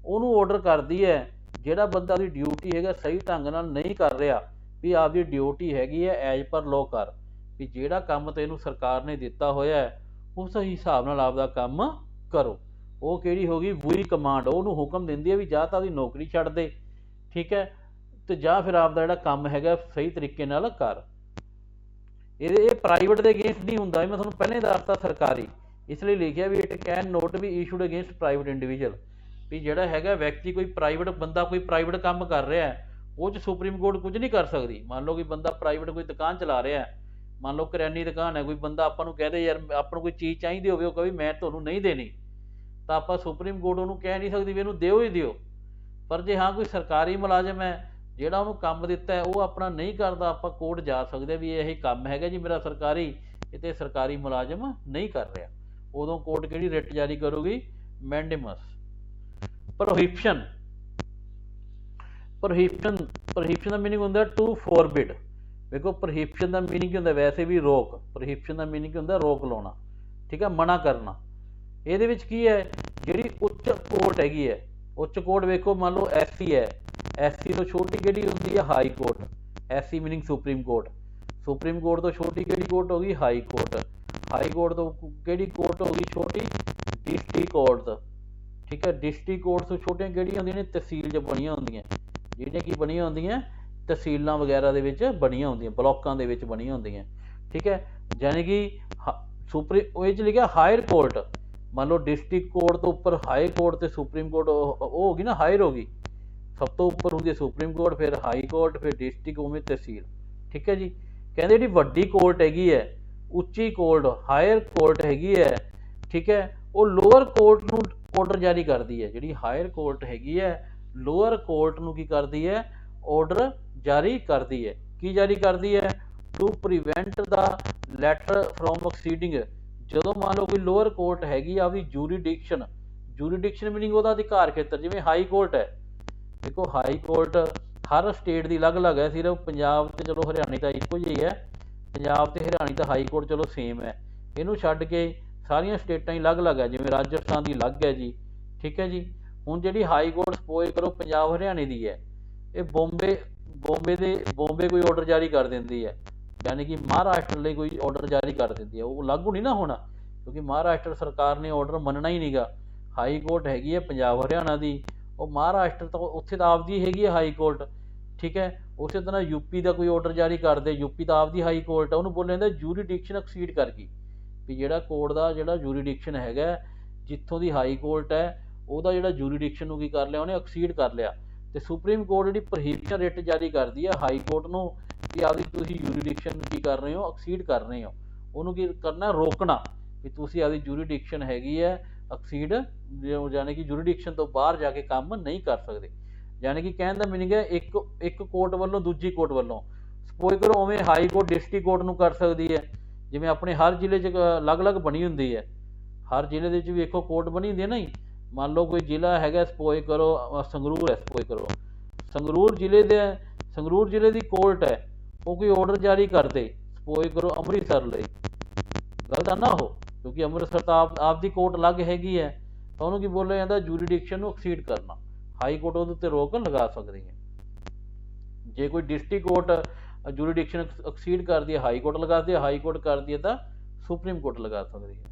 ਉਹਨੂੰ ਆਰਡਰ ਕਰਦੀ ਹੈ ਜਿਹੜਾ ਬੰਦਾ ਦੀ ਡਿਊਟੀ ਹੈਗਾ ਸਹੀ ਢੰਗ ਨਾਲ ਨਹੀਂ ਕਰ ਰਿਹਾ ਵੀ ਆਪਦੀ ਡਿਊਟੀ ਹੈਗੀ ਹੈ ਐਜ਼ ਪਰ ਲੋ ਕਰ ਵੀ ਜਿਹੜਾ ਕੰਮ ਤੈਨੂੰ ਸਰਕਾਰ ਨੇ ਦਿੱਤਾ ਹੋਇਆ ਹੈ ਉਸ ਹਿਸਾਬ ਨਾਲ ਆਪਦਾ ਕੰਮ ਕਰੋ ਉਹ ਕਿਹੜੀ ਹੋ ਗਈ ਬੁਰੀ ਕਮਾਂਡ ਉਹਨੂੰ ਹੁਕਮ ਦਿੰਦੀ ਹੈ ਵੀ ਜਾਂ ਤਾਂ ਉਹਦੀ ਨੌਕਰੀ ਛੱਡ ਦੇ ਠੀਕ ਹੈ ਤੇ ਜਾਂ ਫਿਰ ਆਪਦਾ ਜਿਹੜਾ ਕੰਮ ਹੈਗਾ ਸਹੀ ਤਰੀਕੇ ਨਾਲ ਕਰ ਇਹ ਪ੍ਰਾਈਵੇਟ ਦੇ ਅਗੇਂਸਟ ਨਹੀਂ ਹੁੰਦਾ ਮੈਂ ਤੁਹਾਨੂੰ ਪਹਿਲਾਂ ਹੀ ਦੱਸਤਾ ਸਰਕਾਰੀ ਇਸ ਲਈ ਲਿਖਿਆ ਵੀ it can not be issued against private individual ਵੀ ਜਿਹੜਾ ਹੈਗਾ ਵਿਅਕਤੀ ਕੋਈ ਪ੍ਰਾਈਵੇਟ ਬੰਦਾ ਕੋਈ ਪ੍ਰਾਈਵੇਟ ਕੰਮ ਕਰ ਰਿਹਾ ਹੈ ਉਹ 'ਚ ਸੁਪਰੀਮ ਕੋਰਟ ਕੁਝ ਨਹੀਂ ਕਰ ਸਕਦੀ ਮੰਨ ਲਓ ਕਿ ਬੰਦਾ ਪ੍ਰਾਈਵੇਟ ਕੋਈ ਦੁਕਾਨ ਚਲਾ ਰਿਹਾ ਹੈ ਮੰਨ ਲਓ ਕਰਿਆਨੀ ਦੁਕਾਨ ਹੈ ਕੋਈ ਬੰਦਾ ਆਪਾਂ ਨੂੰ ਕਹਿ ਦੇ ਯਾਰ ਆਪਾਂ ਨੂੰ ਕੋਈ ਚੀਜ਼ ਚਾਹੀਦੀ ਹੋਵੇ ਉਹ ਕਹੇ ਮੈਂ ਤੁਹਾਨੂੰ ਨਹੀਂ ਦੇਣੀ ਤਾਂ ਆਪਾਂ ਸੁਪਰੀਮ ਕੋਰਟ ਉਹਨੂੰ ਕਹਿ ਨਹੀਂ ਸਕਦੀ ਵੀ ਇਹਨੂੰ ਦਿਓ ਹੀ ਦਿਓ ਪਰ ਜੇ ਹਾਂ ਕੋਈ ਸਰਕਾਰੀ ਮੁਲਾਜ਼ਮ ਹੈ ਜਿਹੜਾ ਉਹਨੂੰ ਕੰਮ ਦਿੱਤਾ ਹੈ ਉਹ ਆਪਣਾ ਨਹੀਂ ਕਰਦਾ ਆਪਾਂ ਕੋਰਟ ਜਾ ਸਕਦੇ ਵੀ ਇਹ ਕੰਮ ਹੈਗਾ ਜੀ ਮੇਰਾ ਸਰਕਾਰੀ ਇਹ ਸਰਕਾਰੀ ਮੁਲਾਜ਼ਮ ਨਹੀਂ ਕਰ ਰਿਹਾ ਉਦੋਂ ਕੋਰਟ ਕਿਹੜੀ ਰਿਟ ਜਾਰੀ ਕਰੂਗੀ ਮੈਂਡੇਮਸ ਪ੍ਰੋਹਿਬਿਸ਼ਨ ਦਾ ਮੀਨਿੰਗ ਹੁੰਦਾ ਟੂ ਫੋਰਬਿਡ ਦੇਖੋ ਪ੍ਰੋਹਿਬਿਸ਼ਨ ਦਾ ਮੀਨਿੰਗ ਕੀ ਹੁੰਦਾ ਵੈਸੇ ਵੀ ਰੋਕ ਪ੍ਰੋਹਿਬਿਸ਼ਨ ਦਾ ਮੀਨਿੰਗ ਕੀ ਹੁੰਦਾ ਰੋਕ ਲਾਉਣਾ ਠੀਕ ਹੈ ਮਨਾ ਕਰਨਾ ਇਹਦੇ ਵਿੱਚ ਕੀ ਹੈ ਜਿਹੜੀ ਉੱਚ ਕੋਰਟ ਹੈਗੀ ਹੈ ਉੱਚ ਕੋਰਟ ਵੇਖੋ ਮੰਨ ਲਓ ਐਸਸੀ ਹੈ ਐਸਸੀ ਤੋਂ ਛੋਟੀ ਕਿਹੜੀ ਹੁੰਦੀ ਹੈ high court SC meaning supreme court ਤੋਂ ਛੋਟੀ ਕਿਹੜੀ ਕੋਰਟ ਹੋ ਗਈ ਹਾਈ ਕੋਰਟ ਤੋਂ ਕਿਹੜੀ ਕੋਰਟ ਹੋ ਗਈ ਛੋਟੀ ਡਿਸਟ੍ਰਿਕਟ ਕੋਰਟ ਠੀਕ ਹੈ ਡਿਸਟ੍ਰਿਕਟ ਕੋਰਟ ਤੋਂ ਛੋਟੀਆਂ ਕਿਹੜੀਆਂ ਹੁੰਦੀਆਂ ਨੇ ਤਹਿਸੀਲ 'ਚ ਬਣੀਆਂ ਹੁੰਦੀਆਂ ਜਿਹੜੀਆਂ ਕੀ ਬਣੀਆਂ ਹੁੰਦੀਆਂ ਤਹਿਸੀਲਾਂ ਵਗੈਰਾ ਦੇ ਵਿੱਚ ਬਣੀਆਂ ਹੁੰਦੀਆਂ ਬਲੋਕਾਂ ਦੇ ਵਿੱਚ ਬਣੀਆਂ ਹੁੰਦੀਆਂ ਠੀਕ ਹੈ ਯਾਨੀ ਕਿ ਉਹ 'ਚ ਲਿਖਿਆ ਹਾਇਰ ਕੋਰਟ ਮੰਨ ਲਓ ਡਿਸਟ੍ਰਿਕਟ ਕੋਰਟ ਤੋਂ ਉੱਪਰ ਹਾਈ ਕੋਰਟ ਤੇ ਸੁਪਰੀਮ ਕੋਰਟ ਉਹ ਹੋ ਗਈ ਨਾ ਹਾਇਰ ਹੋ ਗਈ ਸਭ ਤੋਂ ਉੱਪਰ ਹੁੰਦੀ ਹੈ ਸੁਪਰੀਮ ਕੋਰਟ ਫਿਰ ਹਾਈ ਕੋਰਟ ਫਿਰ ਡਿਸਟ੍ਰਿਕਟ ਉਵੇਂ ਤਹਿਸੀਲ ਠੀਕ ਹੈ ਜੀ ਕਹਿੰਦੇ ਜਿਹੜੀ ਵੱਡੀ ਕੋਰਟ ਹੈਗੀ ਹੈ ਉੱਚੀ ਕੋਰਟ ਹਾਇਰ ਕੋਰਟ ਹੈਗੀ ਹੈ ਠੀਕ ਹੈ ਉਹ ਲੋਅਰ ਕੋਰਟ ਨੂੰ ਆਰਡਰ ਜਾਰੀ ਕਰਦੀ ਹੈ ਜਿਹੜੀ ਹਾਇਰ ਕੋਰਟ ਹੈਗੀ ਹੈ ਲੋਅਰ ਕੋਰਟ ਨੂੰ ਕੀ ਕਰਦੀ ਹੈ ਆਰਡਰ ਜਾਰੀ ਕਰਦੀ ਹੈ ਕੀ ਜਾਰੀ ਕਰਦੀ ਹੈ to prevent the letter from exceeding ਜਦੋਂ ਮੰਨ ਲਓ ਕੋਈ ਲੋਅਰ ਕੋਰਟ ਹੈਗੀ ਆ ਉਹਦੀ ਜੂਰੀਡਿਕਸ਼ਨ ਮੀਨਿੰਗ ਉਹਦਾ ਅਧਿਕਾਰ ਖੇਤਰ ਜਿਵੇਂ ਹਾਈ ਕੋਰਟ ਹੈ ਦੇਖੋ ਹਾਈ ਕੋਰਟ ਹਰ ਸਟੇਟ ਦੀ ਅਲੱਗ ਹੈ ਸਿਰਫ ਪੰਜਾਬ ਤੇ ਚਲੋ ਹਰਿਆਣੇ ਤਾਂ ਇੱਕੋ ਜਿਹੀ ਹੈ ਪੰਜਾਬ ਤੇ ਹਰਿਆਣੇ ਦਾ ਹਾਈ ਕੋਰਟ ਚਲੋ ਸੇਮ ਹੈ ਇਹਨੂੰ ਛੱਡ ਕੇ ਸਾਰੀਆਂ ਸਟੇਟਾਂ ਹੀ ਅਲੱਗ ਹੈ ਜਿਵੇਂ ਰਾਜਸਥਾਨ ਦੀ ਅਲੱਗ ਹੈ ਜੀ ਠੀਕ ਹੈ ਜੀ ਹੁਣ ਜਿਹੜੀ ਹਾਈ ਕੋਰਟ ਸਪੋਜ਼ ਕਰੋ ਪੰਜਾਬ ਹਰਿਆਣੇ ਦੀ ਹੈ ਇਹ ਬੋਂਬੇ ਕੋਈ ਆਰਡਰ ਜਾਰੀ ਕਰ ਦਿੰਦੀ ਹੈ ਯਾਨੀ ਕਿ ਮਹਾਰਾਸ਼ਟਰ ਲਈ ਕੋਈ ਆਰਡਰ ਜਾਰੀ ਕਰ ਦਿੰਦੀ ਹੈ ਉਹ ਲਾਗੂ ਨਹੀਂ ਨਾ ਹੋਣਾ ਕਿਉਂਕਿ ਮਹਾਰਾਸ਼ਟਰ ਸਰਕਾਰ ਨੇ ਆਰਡਰ ਮੰਨਣਾ ਹੀ ਨਹੀਂਗਾ ਹਾਈ ਕੋਰਟ ਹੈਗੀ ਹੈ ਪੰਜਾਬ ਹਰਿਆਣਾ ਦੀ ਉਹ ਮਹਾਰਾਸ਼ਟਰ ਤਾਂ ਉੱਥੇ ਤਾਂ ਆਪਦੀ ਹੈਗੀ ਹੈ ਹਾਈ ਕੋਰਟ ਠੀਕ ਹੈ ਉਸੇ ਤਰ੍ਹਾਂ ਯੂਪੀ ਦਾ ਕੋਈ ਆਰਡਰ ਜਾਰੀ ਕਰਦੇ ਯੂਪੀ ਤਾਂ ਆਪਦੀ ਹਾਈ ਕੋਰਟ ਹੈ ਉਹਨੂੰ ਬੋਲਿਆ ਜਾਂਦਾ ਜੂਰੀਡਿਕਸ਼ਨ ਐਕਸੀਡ ਕਰ ਗਈ ਵੀ ਜਿਹੜਾ ਕੋਰਟ ਦਾ ਜਿਹੜਾ ਜੂਰੀਡਿਕਸ਼ਨ ਹੈਗਾ ਜਿੱਥੋਂ ਦੀ ਹਾਈ ਕੋਰਟ ਹੈ ਉਹਦਾ ਜਿਹੜਾ ਜੂਰੀਡਿਕਸ਼ਨ ਨੂੰ ਕੀ ਕਰ ਲਿਆ ਉਹਨੇ ਐਕਸੀਡ ਕਰ ਲਿਆ ਤੇ ਸੁਪਰੀਮ ਕੋਰਟ ਜਿਹੜੀ ਪ੍ਰੋਹਿਬਿਸ਼ਨ ਰਿਟ ਜਾਰੀ ਕਰਦੀ ਹੈ ਹਾਈ ਕੋਰਟ ਨੂੰ ਕਿ ਆਪਦੀ ਤੁਸੀਂ ਜੂਰੀਡਿਕਸ਼ਨ ਕੀ ਕਰ ਰਹੇ ਹੋ ਐਕਸੀਡ ਕਰ ਰਹੇ ਹੋ ਉਹਨੂੰ ਕੀ ਕਰਨਾ ਰੋਕਣਾ ਵੀ ਤੁਸੀਂ ਆਪਦੀ ਜੂਰੀਡਿਕਸ਼ਨ ਹੈਗੀ ਹੈ ਐਕਸੀਡ ਯਾਨੀ ਕਿ ਜੂਰੀਡਿਕਸ਼ਨ ਤੋਂ ਬਾਹਰ ਜਾ ਕੇ ਕੰਮ ਨਹੀਂ ਕਰ ਸਕਦੇ ਯਾਨੀ ਕਿ ਕਹਿਣ ਦਾ ਮੀਨਿੰਗ ਹੈ ਇੱਕ ਕੋਰਟ ਵੱਲੋਂ ਦੂਜੀ ਕੋਰਟ ਵੱਲੋਂ ਸਪੋਜ਼ ਕਰੋ ਉਵੇਂ ਹਾਈ ਕੋਰਟ ਡਿਸਟ੍ਰਿਕਟ ਕੋਰਟ ਨੂੰ ਕਰ ਸਕਦੀ ਹੈ ਜਿਵੇਂ ਆਪਣੇ ਹਰ ਜ਼ਿਲ੍ਹੇ 'ਚ ਅਲੱਗ ਬਣੀ ਹੁੰਦੀ ਹੈ ਹਰ ਜ਼ਿਲ੍ਹੇ ਦੇ ਵਿੱਚ ਵੇਖੋ ਕੋਰਟ ਬਣੀ ਹੁੰਦੀ ਹੈ ਨਾ ਜੀ ਮੰਨ ਲਓ ਕੋਈ ਜ਼ਿਲ੍ਹਾ ਹੈਗਾ ਸਪੋਜ਼ ਕਰੋ ਸੰਗਰੂਰ ਹੈ ਸਪੋਜ਼ ਕਰੋ ਸੰਗਰੂਰ ਜ਼ਿਲ੍ਹੇ ਦੀ ਕੋਰਟ ਹੈ ਉਹ ਕੋਈ ਆਰਡਰ ਜਾਰੀ ਕਰਦੇ ਸਪੋਜ਼ ਕਰੋ ਅੰਮ੍ਰਿਤਸਰ ਲਈ ਗਲਤ ਆ ਨਾ ਉਹ ਕਿਉਂਕਿ ਅੰਮ੍ਰਿਤਸਰ ਤਾਂ ਆਪਦੀ ਕੋਰਟ ਅਲੱਗ ਹੈਗੀ ਹੈ ਤਾਂ ਉਹਨੂੰ ਕੀ ਬੋਲਿਆ ਜਾਂਦਾ ਜੂਰੀਡਿਕਸ਼ਨ ਨੂੰ ਐਕਸੀਡ ਕਰਨਾ ਹਾਈ ਕੋਰਟ ਉਹਦੇ ਉੱਤੇ ਰੋਕ ਲਗਾ ਸਕਦੀ ਹੈ ਜੇ ਕੋਈ ਡਿਸਟ੍ਰਿਕਟ ਕੋਰਟ ਜੂਰੀਡਿਕਸ਼ਨ ਐਕਸੀਡ ਕਰਦੀ ਹੈ ਹਾਈ ਕੋਰਟ ਲਗਾਦੀ ਹੈ ਹਾਈ ਕੋਰਟ ਕਰਦੀ ਹੈ ਤਾਂ ਸੁਪਰੀਮ ਕੋਰਟ ਲਗਾ ਸਕਦੀ ਹੈ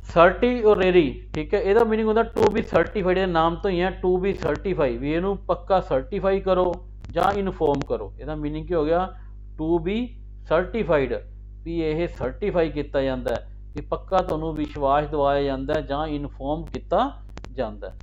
ਸਰਟੀਓਰੇਰੀ ਠੀਕ ਹੈ ਇਹਦਾ ਮੀਨਿੰਗ ਹੁੰਦਾ ਟੂ ਬੀ ਸਰਟੀਫਾਈਡ ਦੇ ਨਾਮ ਤੋਂ ਹੀ ਹੈ ਟੂ ਬੀ ਸਰਟੀਫਾਈ ਵੀ ਇਹਨੂੰ ਪੱਕਾ ਸਰਟੀਫਾਈ ਕਰੋ ਜਾਂ ਇਨਫੋਰਮ ਕਰੋ ਇਹਦਾ ਮੀਨਿੰਗ ਕੀ ਹੋ ਗਿਆ ਟੂ ਬੀ ਸਰਟੀਫਾਈਡ ਵੀ ਇਹ ਸਰਟੀਫਾਈ ਕੀਤਾ ਜਾਂਦਾ ਕਿ ਪੱਕਾ ਤੁਹਾਨੂੰ ਵਿਸ਼ਵਾਸ ਦਿਵਾਇਆ ਜਾਂਦਾ ਜਾਂ ਇਨਫੋਰਮ ਕੀਤਾ ਜਾਂਦਾ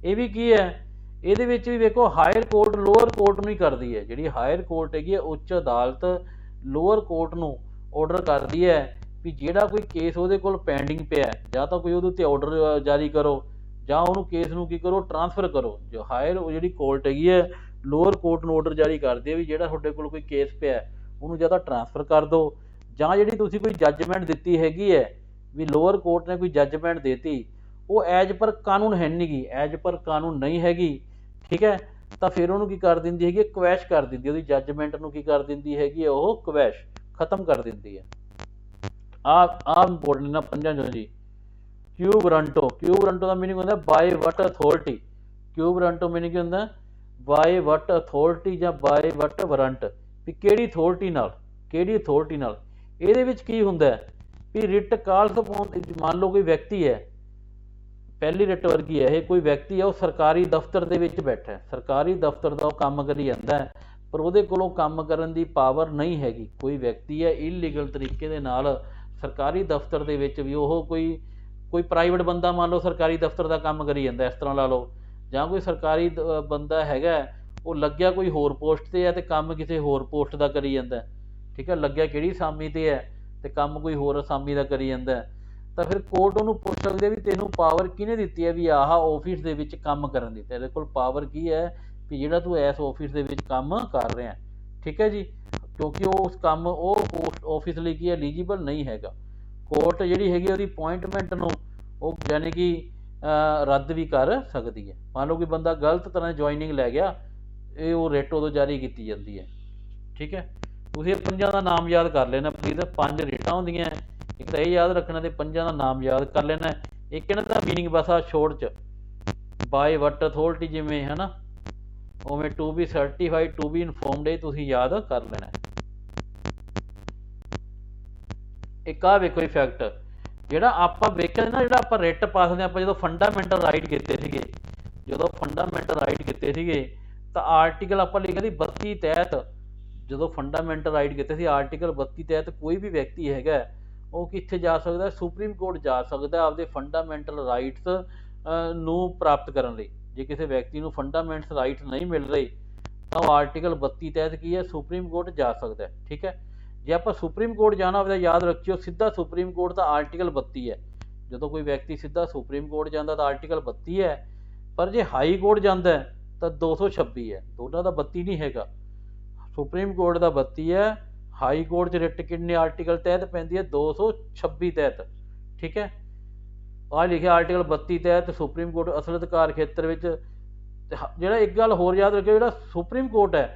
ਇਹ ਵੀ ਕੀ ਹੈ ਇਹਦੇ ਵਿੱਚ ਵੀ ਵੇਖੋ ਹਾਇਰ ਕੋਰਟ ਲੋਅਰ ਕੋਰਟ ਨੂੰ ਹੀ ਕਰਦੀ ਹੈ ਜਿਹੜੀ ਹਾਇਰ ਕੋਰਟ ਹੈਗੀ ਹੈ ਉੱਚ ਅਦਾਲਤ ਲੋਅਰ ਕੋਰਟ ਨੂੰ ਆਰਡਰ ਕਰਦੀ ਹੈ ਵੀ ਜਿਹੜਾ ਕੋਈ ਕੇਸ ਉਹਦੇ ਕੋਲ ਪੈਂਡਿੰਗ ਪਿਆ ਜਾਂ ਤਾਂ ਕੋਈ ਉਹਦੇ ਉੱਤੇ ਆਰਡਰ ਜਾਰੀ ਕਰੋ ਜਾਂ ਉਹਨੂੰ ਕੇਸ ਨੂੰ ਕੀ ਕਰੋ ਟਰਾਂਸਫਰ ਕਰੋ ਜੋ ਹਾਇਰ ਜਿਹੜੀ ਕੋਰਟ ਹੈਗੀ ਹੈ ਲੋਅਰ ਕੋਰਟ ਨੂੰ ਆਰਡਰ ਜਾਰੀ ਕਰਦੀ ਹੈ ਵੀ ਜਿਹੜਾ ਤੁਹਾਡੇ ਕੋਲ ਕੋਈ ਕੇਸ ਪਿਆ ਉਹਨੂੰ ਜਾਂ ਤਾਂ ਟਰਾਂਸਫਰ ਕਰ ਦਿਓ ਜਾਂ ਜਿਹੜੀ ਤੁਸੀਂ ਕੋਈ ਜੱਜਮੈਂਟ ਦਿੱਤੀ ਹੈਗੀ ਹੈ ਵੀ ਲੋਅਰ ਕੋਰਟ ਨੇ ਕੋਈ ਜੱਜਮੈਂਟ ਦਿੱਤੀ ਉਹ ਐਜ ਪਰ ਕਾਨੂੰਨ ਹੈ ਨਹੀਂ ਗੀ, ਐਜ ਪਰ ਕਾਨੂੰਨ ਨਹੀਂ ਹੈਗੀ, ਠੀਕ ਹੈ, ਤਾਂ ਫਿਰ ਉਹਨੂੰ ਕੀ ਕਰ ਦਿੰਦੀ ਹੈਗੀ, ਕੁਐਸ਼ ਕਰ ਦਿੰਦੀ, ਉਹਦੀ ਜੱਜਮੈਂਟ ਨੂੰ ਕੀ ਕਰ ਦਿੰਦੀ ਹੈਗੀ, ਉਹ ਕੁਐਸ਼ ਖਤਮ ਕਰ ਦਿੰਦੀ ਹੈ। ਆ ਇੰਪੋਰਟੈਂਟ ਨਾ ਪੰਜਾਂ ਚੋਂ ਜੀ। ਕਿਊ ਵਾਰੰਟੋ, ਕਿਊ ਵਾਰੰਟੋ ਦਾ ਮੀਨਿੰਗ ਹੁੰਦਾ ਬਾਏ ਵਟ ਅਥਾਰਟੀ। ਕਿਊ ਵਾਰੰਟੋ ਮੀਨਿੰਗ ਕੀ ਹੁੰਦਾ, ਬਾਏ ਵਟ ਅਥਾਰਟੀ ਜਾਂ ਬਾਏ ਵਟ ਵਾਰੰਟ, ਵੀ ਕਿਹੜੀ ਅਥਾਰਟੀ ਨਾਲ, ਕਿਹੜੀ ਅਥਾਰਟੀ ਨਾਲ। ਇਹਦੇ ਵਿੱਚ ਕੀ ਹੁੰਦਾ ਵੀ ਰਿਟ ਕਾਲਸ ਅਪੋਨ, ਮੰਨ ਲਓ ਕੋਈ ਵਿਅਕਤੀ ਹੈ, ਪਹਿਲੀ ਰਿਟ ਵਰਗੀ ਹੈ ਇਹ, ਕੋਈ ਵਿਅਕਤੀ ਹੈ ਉਹ ਸਰਕਾਰੀ ਦਫ਼ਤਰ ਦੇ ਵਿੱਚ ਬੈਠਾ, ਸਰਕਾਰੀ ਦਫ਼ਤਰ ਦਾ ਉਹ ਕੰਮ ਕਰੀ ਜਾਂਦਾ ਹੈ, ਪਰ ਉਹਦੇ ਕੋਲੋਂ ਕੰਮ ਕਰਨ ਦੀ ਪਾਵਰ ਨਹੀਂ ਹੈਗੀ। ਕੋਈ ਵਿਅਕਤੀ ਹੈ ਇਲੀਗਲ ਤਰੀਕੇ ਦੇ ਨਾਲ ਸਰਕਾਰੀ ਦਫ਼ਤਰ ਦੇ ਵਿੱਚ ਵੀ ਉਹ ਕੋਈ ਪ੍ਰਾਈਵੇਟ ਬੰਦਾ ਮੰਨ ਲਓ ਸਰਕਾਰੀ ਦਫ਼ਤਰ ਦਾ ਕੰਮ ਕਰੀ ਜਾਂਦਾ, ਇਸ ਤਰ੍ਹਾਂ ਲਾ ਲਓ, ਜਾਂ ਕੋਈ ਸਰਕਾਰੀ ਬੰਦਾ ਹੈਗਾ ਉਹ ਲੱਗਿਆ ਕੋਈ ਹੋਰ ਪੋਸਟ 'ਤੇ ਹੈ ਅਤੇ ਕੰਮ ਕਿਸੇ ਹੋਰ ਪੋਸਟ ਦਾ ਕਰੀ ਜਾਂਦਾ, ਠੀਕ ਹੈ, ਲੱਗਿਆ ਕਿਹੜੀ ਅਸਾਮੀ 'ਤੇ ਹੈ ਅਤੇ ਕੰਮ ਕੋਈ ਹੋਰ ਅਸਾਮੀ ਦਾ ਕਰੀ ਜਾਂਦਾ, ਤਾਂ ਫਿਰ ਕੋਰਟ ਉਹਨੂੰ ਪੁੱਛ ਸਕਦੇ ਵੀ ਤੈਨੂੰ ਪਾਵਰ ਕਿਹਨੇ ਦਿੱਤੀ ਹੈ ਵੀ ਆਹ ਆਫਿਸ ਦੇ ਵਿੱਚ ਕੰਮ ਕਰਨ ਦੀ, ਤੇਰੇ ਕੋਲ ਪਾਵਰ ਕੀ ਹੈ ਵੀ ਜਿਹੜਾ ਤੂੰ ਇਸ ਆਫਿਸ ਦੇ ਵਿੱਚ ਕੰਮ ਕਰ ਰਿਹਾ, ਠੀਕ ਹੈ ਜੀ, ਕਿਉਂਕਿ ਉਹ ਉਸ ਕੰਮ ਉਹ ਪੋਸਟ ਆਫਿਸ ਲਈ ਕੀ ਐਲੀਜੀਬਲ ਨਹੀਂ ਹੈਗਾ। ਕੋਰਟ ਜਿਹੜੀ ਹੈਗੀ ਉਹਦੀ ਅਪੁਆਇੰਟਮੈਂਟ ਨੂੰ ਉਹ ਯਾਨੀ ਕਿ ਰੱਦ ਵੀ ਕਰ ਸਕਦੀ ਹੈ। ਮੰਨ ਲਓ ਕੋਈ ਬੰਦਾ ਗਲਤ ਤਰ੍ਹਾਂ ਜੁਆਇਨਿੰਗ ਲੈ ਗਿਆ, ਇਹ ਉਹ ਰਿਟ ਉਦੋਂ ਜਾਰੀ ਕੀਤੀ ਜਾਂਦੀ ਹੈ, ਠੀਕ ਹੈ। ਤੁਸੀਂ ਇਹ ਪੰਜਾਂ ਦਾ ਨਾਮ ਯਾਦ ਕਰ ਲੈਣਾ ਪਲੀਜ਼, 5 ਰਿਟਾਂ ਹੁੰਦੀਆਂ, ਇੱਕ ਤਾਂ ਇਹ ਯਾਦ ਰੱਖਣਾ ਅਤੇ ਪੰਜਾਂ ਦਾ ਨਾਮ ਯਾਦ ਕਰ ਲੈਣਾ। ਇੱਕ ਇਹਨਾਂ ਦਾ ਮੀਨਿੰਗ ਬਸ ਆ ਸ਼ੋਰਟ 'ਚ, ਬਾਏ ਵਟ ਅਥਾਰਟੀ ਜਿਵੇਂ ਹੈ ਨਾ, ਉਵੇਂ to be certified, to be informed, ਇਹ ਤੁਸੀਂ ਯਾਦ ਕਰ ਲੈਣਾ। ਇੱਕ ਆ ਵੇਖੋ ਇਫੈਕਟ, ਜਿਹੜਾ ਆਪਾਂ ਵੇਖਿਆ ਨਾ, ਜਿਹੜਾ ਆਪਾਂ ਰਿਟ ਪਾ ਸਕਦੇ ਹਾਂ, ਆਪਾਂ ਜਦੋਂ ਫੰਡਾਮੈਂਟਲ ਰਾਈਟ ਕੀਤੇ ਸੀਗੇ, ਜਦੋਂ ਫੰਡਾਮੈਂਟਲ ਰਾਈਟ ਕੀਤੇ ਸੀਗੇ ਤਾਂ ਆਰਟੀਕਲ ਆਪਾਂ ਲਿਖਿਆ ਸੀ 32 ਤਹਿਤ, ਜਦੋਂ ਫੰਡਾਮੈਂਟਲ ਰਾਈਟ ਕੀਤੇ ਸੀ ਆਰਟੀਕਲ 32 ਤਹਿਤ ਕੋਈ ਵੀ ਵਿਅਕਤੀ ਹੈਗਾ ਉਹ ਕਿੱਥੇ ਜਾ ਸਕਦਾ, ਸੁਪਰੀਮ ਕੋਰਟ ਜਾ ਸਕਦਾ ਆਪਦੇ ਫੰਡਾਮੈਂਟਲ ਰਾਈਟਸ ਨੂੰ ਪ੍ਰਾਪਤ ਕਰਨ ਲਈ। ਜੇ ਕਿਸੇ ਵਿਅਕਤੀ ਨੂੰ ਫੰਡਾਮੈਂਟਲ ਰਾਈਟਸ ਨਹੀਂ ਮਿਲ ਰਹੀ ਤਾਂ ਉਹ ਆਰਟੀਕਲ 32 ਤਹਿਤ ਕੀ ਹੈ, ਸੁਪਰੀਮ ਕੋਰਟ ਜਾ ਸਕਦਾ, ਠੀਕ ਹੈ। ਜੇ ਆਪਾਂ ਸੁਪਰੀਮ ਕੋਰਟ ਜਾਣਾ ਹੋਵੇ ਤਾਂ ਯਾਦ ਰੱਖਿਓ ਸਿੱਧਾ ਸੁਪਰੀਮ ਕੋਰਟ ਦਾ ਆਰਟੀਕਲ 32 ਹੈ, ਜਦੋਂ ਕੋਈ ਵਿਅਕਤੀ ਸਿੱਧਾ ਸੁਪਰੀਮ ਕੋਰਟ ਜਾਂਦਾ ਤਾਂ ਆਰਟੀਕਲ 32 ਹੈ, ਪਰ ਜੇ ਹਾਈ ਕੋਰਟ ਜਾਂਦਾ ਤਾਂ 226 ਹੈ, ਦੋਨਾਂ ਦਾ 32 ਨਹੀਂ ਹੈਗਾ। ਸੁਪਰੀਮ ਕੋਰਟ ਦਾ 32 ਹੈ, ਹਾਈ ਕੋਰਟ 'ਚ ਰਿਟ ਕਿੰਨੇ ਆਰਟੀਕਲ ਤਹਿਤ ਪੈਂਦੀ ਹੈ, 226 ਤਹਿਤ, ਠੀਕ ਹੈ। ਆਹ ਲਿਖਿਆ ਆਰਟੀਕਲ 32 ਤਹਿਤ ਸੁਪਰੀਮ ਕੋਰਟ ਅਸਲ ਅਧਿਕਾਰ ਖੇਤਰ ਵਿੱਚ, ਜਿਹੜਾ ਇੱਕ ਗੱਲ ਹੋਰ ਯਾਦ ਰੱਖਿਓ, ਜਿਹੜਾ ਸੁਪਰੀਮ ਕੋਰਟ ਹੈ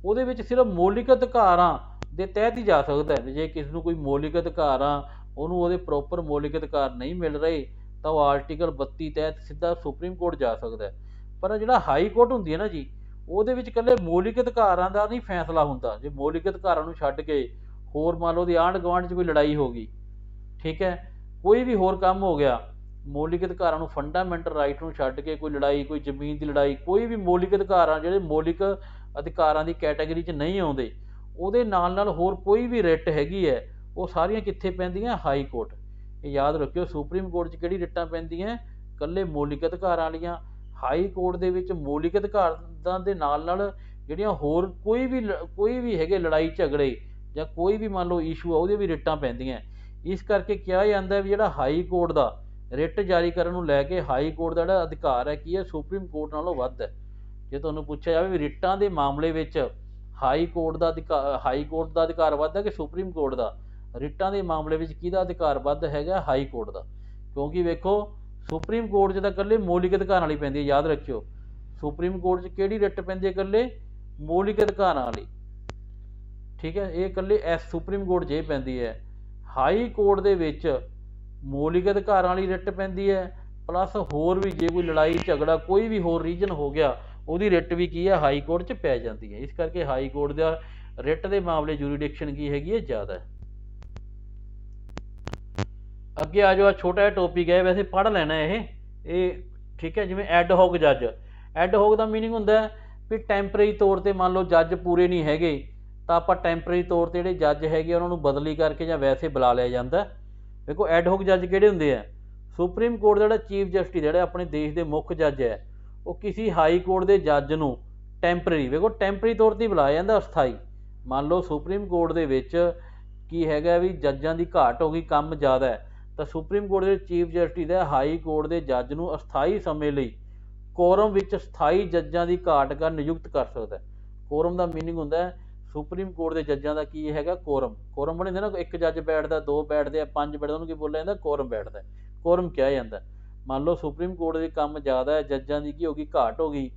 ਉਹਦੇ ਵਿੱਚ ਸਿਰਫ ਮੌਲਿਕ ਅਧਿਕਾਰਾਂ ਦੇ ਤਹਿਤ ਹੀ ਜਾ ਸਕਦਾ ਹੈ। ਜੇ ਕਿਸੇ ਨੂੰ ਕੋਈ ਮੌਲਿਕ ਅਧਿਕਾਰਾਂ ਉਹਨੂੰ ਉਹਦੇ ਪ੍ਰੋਪਰ ਮੌਲਿਕ ਅਧਿਕਾਰ ਨਹੀਂ ਮਿਲ ਰਹੇ ਤਾਂ ਉਹ ਆਰਟੀਕਲ 32 ਤਹਿਤ ਸਿੱਧਾ ਸੁਪਰੀਮ ਕੋਰਟ ਜਾ ਸਕਦਾ ਹੈ। ਪਰ ਜਿਹੜਾ ਹਾਈ ਕੋਰਟ ਹੁੰਦੀ ਹੈ ਨਾ ਜੀ, ਉਹਦੇ ਵਿੱਚ ਇਕੱਲੇ ਮੌਲਿਕ ਅਧਿਕਾਰਾਂ ਦਾ ਨਹੀਂ ਫੈਸਲਾ ਹੁੰਦਾ। ਜੇ ਮੌਲਿਕ ਅਧਿਕਾਰਾਂ ਨੂੰ ਛੱਡ ਕੇ ਹੋਰ ਮੰਨ ਲਓ ਦੀ ਆਂਢ ਗੁਆਂਢ 'ਚ ਕੋਈ ਲੜਾਈ ਹੋ ਗਈ, ਠੀਕ ਹੈ, ਕੋਈ ਵੀ ਹੋਰ ਕੰਮ ਹੋ ਗਿਆ, ਮੌਲਿਕ ਅਧਿਕਾਰਾਂ ਨੂੰ ਫੰਡਾਮੈਂਟਲ ਰਾਈਟ ਨੂੰ ਛੱਡ ਕੇ ਕੋਈ ਲੜਾਈ, ਕੋਈ ਜ਼ਮੀਨ ਦੀ ਲੜਾਈ, ਕੋਈ ਵੀ ਮੌਲਿਕ ਅਧਿਕਾਰਾਂ ਜਿਹੜੇ ਮੌਲਿਕ ਅਧਿਕਾਰਾਂ ਦੀ ਕੈਟਾਗਰੀ 'ਚ ਨਹੀਂ ਆਉਂਦੇ, ਉਹਦੇ ਨਾਲ ਨਾਲ ਹੋਰ ਕੋਈ ਵੀ ਰਿਟ ਹੈਗੀ ਹੈ ਉਹ ਸਾਰੀਆਂ ਕਿੱਥੇ ਪੈਂਦੀਆਂ, ਹਾਈ ਕੋਰਟ। ਇਹ ਯਾਦ ਰੱਖਿਓ ਸੁਪਰੀਮ ਕੋਰਟ 'ਚ ਕਿਹੜੀ ਰਿਟਾਂ ਪੈਂਦੀਆਂ, ਇਕੱਲੇ ਮੌਲਿਕ ਅਧਿਕਾਰਾਂ ਵਾਲੀਆਂ। ਹਾਈ ਕੋਰਟ ਦੇ ਵਿੱਚ ਮੌਲਿਕ ਅਧਿਕਾਰਾਂ ਦੇ ਨਾਲ ਨਾਲ ਜਿਹੜੀਆਂ ਹੋਰ ਕੋਈ ਵੀ ਹੈਗੇ ਲੜਾਈ ਝਗੜੇ ਜਾਂ ਕੋਈ ਵੀ ਮੰਨ ਲਓ ਇਸ਼ੂ ਆ ਉਹਦੇ ਵੀ ਰਿਟਾਂ ਪੈਂਦੀਆਂ। ਇਸ ਕਰਕੇ ਕਿਹਾ ਜਾਂਦਾ ਵੀ ਜਿਹੜਾ ਹਾਈ ਕੋਰਟ ਦਾ ਰਿਟ ਜਾਰੀ ਕਰਨ ਨੂੰ ਲੈ ਕੇ ਹਾਈ ਕੋਰਟ ਦਾ ਜਿਹੜਾ ਅਧਿਕਾਰ ਹੈ ਕੀ ਹੈ, ਸੁਪਰੀਮ ਕੋਰਟ ਨਾਲੋਂ ਵੱਧ ਹੈ। ਜੇ ਤੁਹਾਨੂੰ ਪੁੱਛਿਆ ਜਾਵੇ ਵੀ ਰਿਟਾਂ ਦੇ ਮਾਮਲੇ ਵਿੱਚ ਹਾਈ ਕੋਰਟ ਦਾ ਅਧਿਕਾਰ ਵੱਧ ਹੈ ਕਿ ਸੁਪਰੀਮ ਕੋਰਟ ਦਾ, ਰਿਟਾਂ ਦੇ ਮਾਮਲੇ ਵਿੱਚ ਕਿਹਦਾ ਅਧਿਕਾਰ ਵੱਧ ਹੈਗਾ, ਹਾਈ ਕੋਰਟ ਦਾ। ਕਿਉਂਕਿ ਵੇਖੋ ਸੁਪਰੀਮ ਕੋਰਟ 'ਚ ਤਾਂ ਇਕੱਲੇ ਮੌਲਿਕ ਅਧਿਕਾਰਾਂ ਵਾਲੀ ਪੈਂਦੀ ਹੈ, ਯਾਦ ਰੱਖਿਓ ਸੁਪਰੀਮ ਕੋਰਟ 'ਚ ਕਿਹੜੀ ਰਿਟ ਪੈਂਦੀ ਹੈ, ਇਕੱਲੇ ਮੌਲਿਕ ਅਧਿਕਾਰਾਂ ਵਾਲੀ, ਠੀਕ ਹੈ। ਇਹ ਇਕੱਲੇ ਸੁਪਰੀਮ ਕੋਰਟ 'ਚ ਇਹ ਪੈਂਦੀ ਹੈ। ਹਾਈ ਕੋਰਟ ਦੇ ਵਿੱਚ ਮੌਲਿਕ ਅਧਿਕਾਰਾਂ ਵਾਲੀ ਰਿਟ ਪੈਂਦੀ ਹੈ, ਪਲੱਸ ਹੋਰ ਵੀ ਜੇ ਕੋਈ ਲੜਾਈ ਝਗੜਾ ਕੋਈ ਵੀ ਹੋਰ ਰੀਜਨ ਹੋ ਗਿਆ ਉਹਦੀ ਰਿਟ ਵੀ ਕੀ ਹੈ, ਹਾਈ ਕੋਰਟ 'ਚ ਪੈ ਜਾਂਦੀ ਹੈ। ਇਸ ਕਰਕੇ ਹਾਈ ਕੋਰਟ ਦਾ ਰਿਟ ਦੇ ਮਾਮਲੇ ਜੂਰੀਡਿਕਸ਼ਨ ਕੀ ਹੈਗੀ ਹੈ, ਜ਼ਿਆਦਾ ਹੈ। ਅੱਗੇ ਆ ਜਾਓ, ਆ ਛੋਟਾ ਜਿਹਾ ਟੋਪਿਕ ਹੈ, ਵੈਸੇ ਪੜ੍ਹ ਲੈਣਾ ਇਹ ਠੀਕ ਹੈ। ਜਿਵੇਂ ਐਡ ਹੋਕ ਜੱਜ, ਐਡ ਹੋਕ ਦਾ ਮੀਨਿੰਗ ਹੁੰਦਾ ਵੀ ਟੈਂਪਰੇਰੀ ਤੌਰ 'ਤੇ ਮੰਨ ਲਓ ਜੱਜ ਪੂਰੇ ਨਹੀਂ ਹੈਗੇ ਤਾਂ ਆਪਾਂ ਟੈਂਪਰੇਰੀ ਤੌਰ 'ਤੇ ਜਿਹੜੇ ਜੱਜ ਹੈਗੇ ਉਹਨਾਂ ਨੂੰ ਬਦਲੀ ਕਰਕੇ ਜਾਂ ਵੈਸੇ ਬੁਲਾ ਲਿਆ ਜਾਂਦਾ। ਦੇਖੋ ਐਡ ਹੋਕ ਜੱਜ ਕਿਹੜੇ ਹੁੰਦੇ ਆ, ਸੁਪਰੀਮ ਕੋਰਟ ਦਾ ਜਿਹੜਾ ਚੀਫ ਜਸਟਿਸ ਜਿਹੜੇ ਆਪਣੇ ਦੇਸ਼ ਦੇ ਮੁੱਖ ਜੱਜ ਹੈ ਉਹ ਕਿਸੇ ਹਾਈ ਕੋਰਟ ਦੇ ਜੱਜ ਨੂੰ ਟੈਂਪਰੇਰੀ, ਵੇਖੋ ਟੈਂਪਰੇਰੀ ਤੌਰ 'ਤੇ ਬੁਲਾਇਆ ਜਾਂਦਾ, ਅਸਥਾਈ। ਮੰਨ ਲਓ ਸੁਪਰੀਮ ਕੋਰਟ ਦੇ ਵਿੱਚ ਕੀ ਹੈਗਾ ਵੀ ਜੱਜਾਂ ਦੀ ਘਾਟ ਹੋ ਗਈ, ਕੰਮ ਜ਼ਿਆਦਾ ਹੈ, ਤਾਂ ਸੁਪਰੀਮ ਕੋਰਟ ਦੇ ਚੀਫ ਜਸਟਿਸ ਹੈ ਹਾਈ ਕੋਰਟ ਦੇ ਜੱਜ ਨੂੰ ਅਸਥਾਈ ਸਮੇਂ ਲਈ ਕੋਰਮ ਵਿੱਚ ਸਥਾਈ ਜੱਜਾਂ ਦੀ ਘਾਟ ਕਰ ਨਿਯੁਕਤ ਕਰ ਸਕਦਾ। ਕੋਰਮ ਦਾ ਮੀਨਿੰਗ ਹੁੰਦਾ ਸੁਪਰੀਮ ਕੋਰਟ ਦੇ ਜੱਜਾਂ ਦਾ ਕੀ ਹੈਗਾ, ਕੋਰਮ ਬਣੇ ਹੁੰਦੇ ਨਾ, ਇੱਕ ਜੱਜ ਬੈਠਦਾ, ਦੋ ਬੈਠਦੇ ਆ, ਪੰਜ ਬੈਠਦੇ, ਉਹਨੂੰ ਕੀ ਬੋਲਿਆ ਜਾਂਦਾ, ਕੋਰਮ ਬੈਠਦਾ, ਕੋਰਮ ਕਿਹਾ ਜਾਂਦਾ। ਮੰਨ ਲਓ ਸੁਪਰੀਮ ਕੋਰਟ ਦੇ ਕੰਮ ਜ਼ਿਆਦਾ ਹੈ, ਜੱਜਾਂ ਦੀ ਕੀ ਹੋ ਗਈ ਘਾਟ ਹੋ ਗਈ,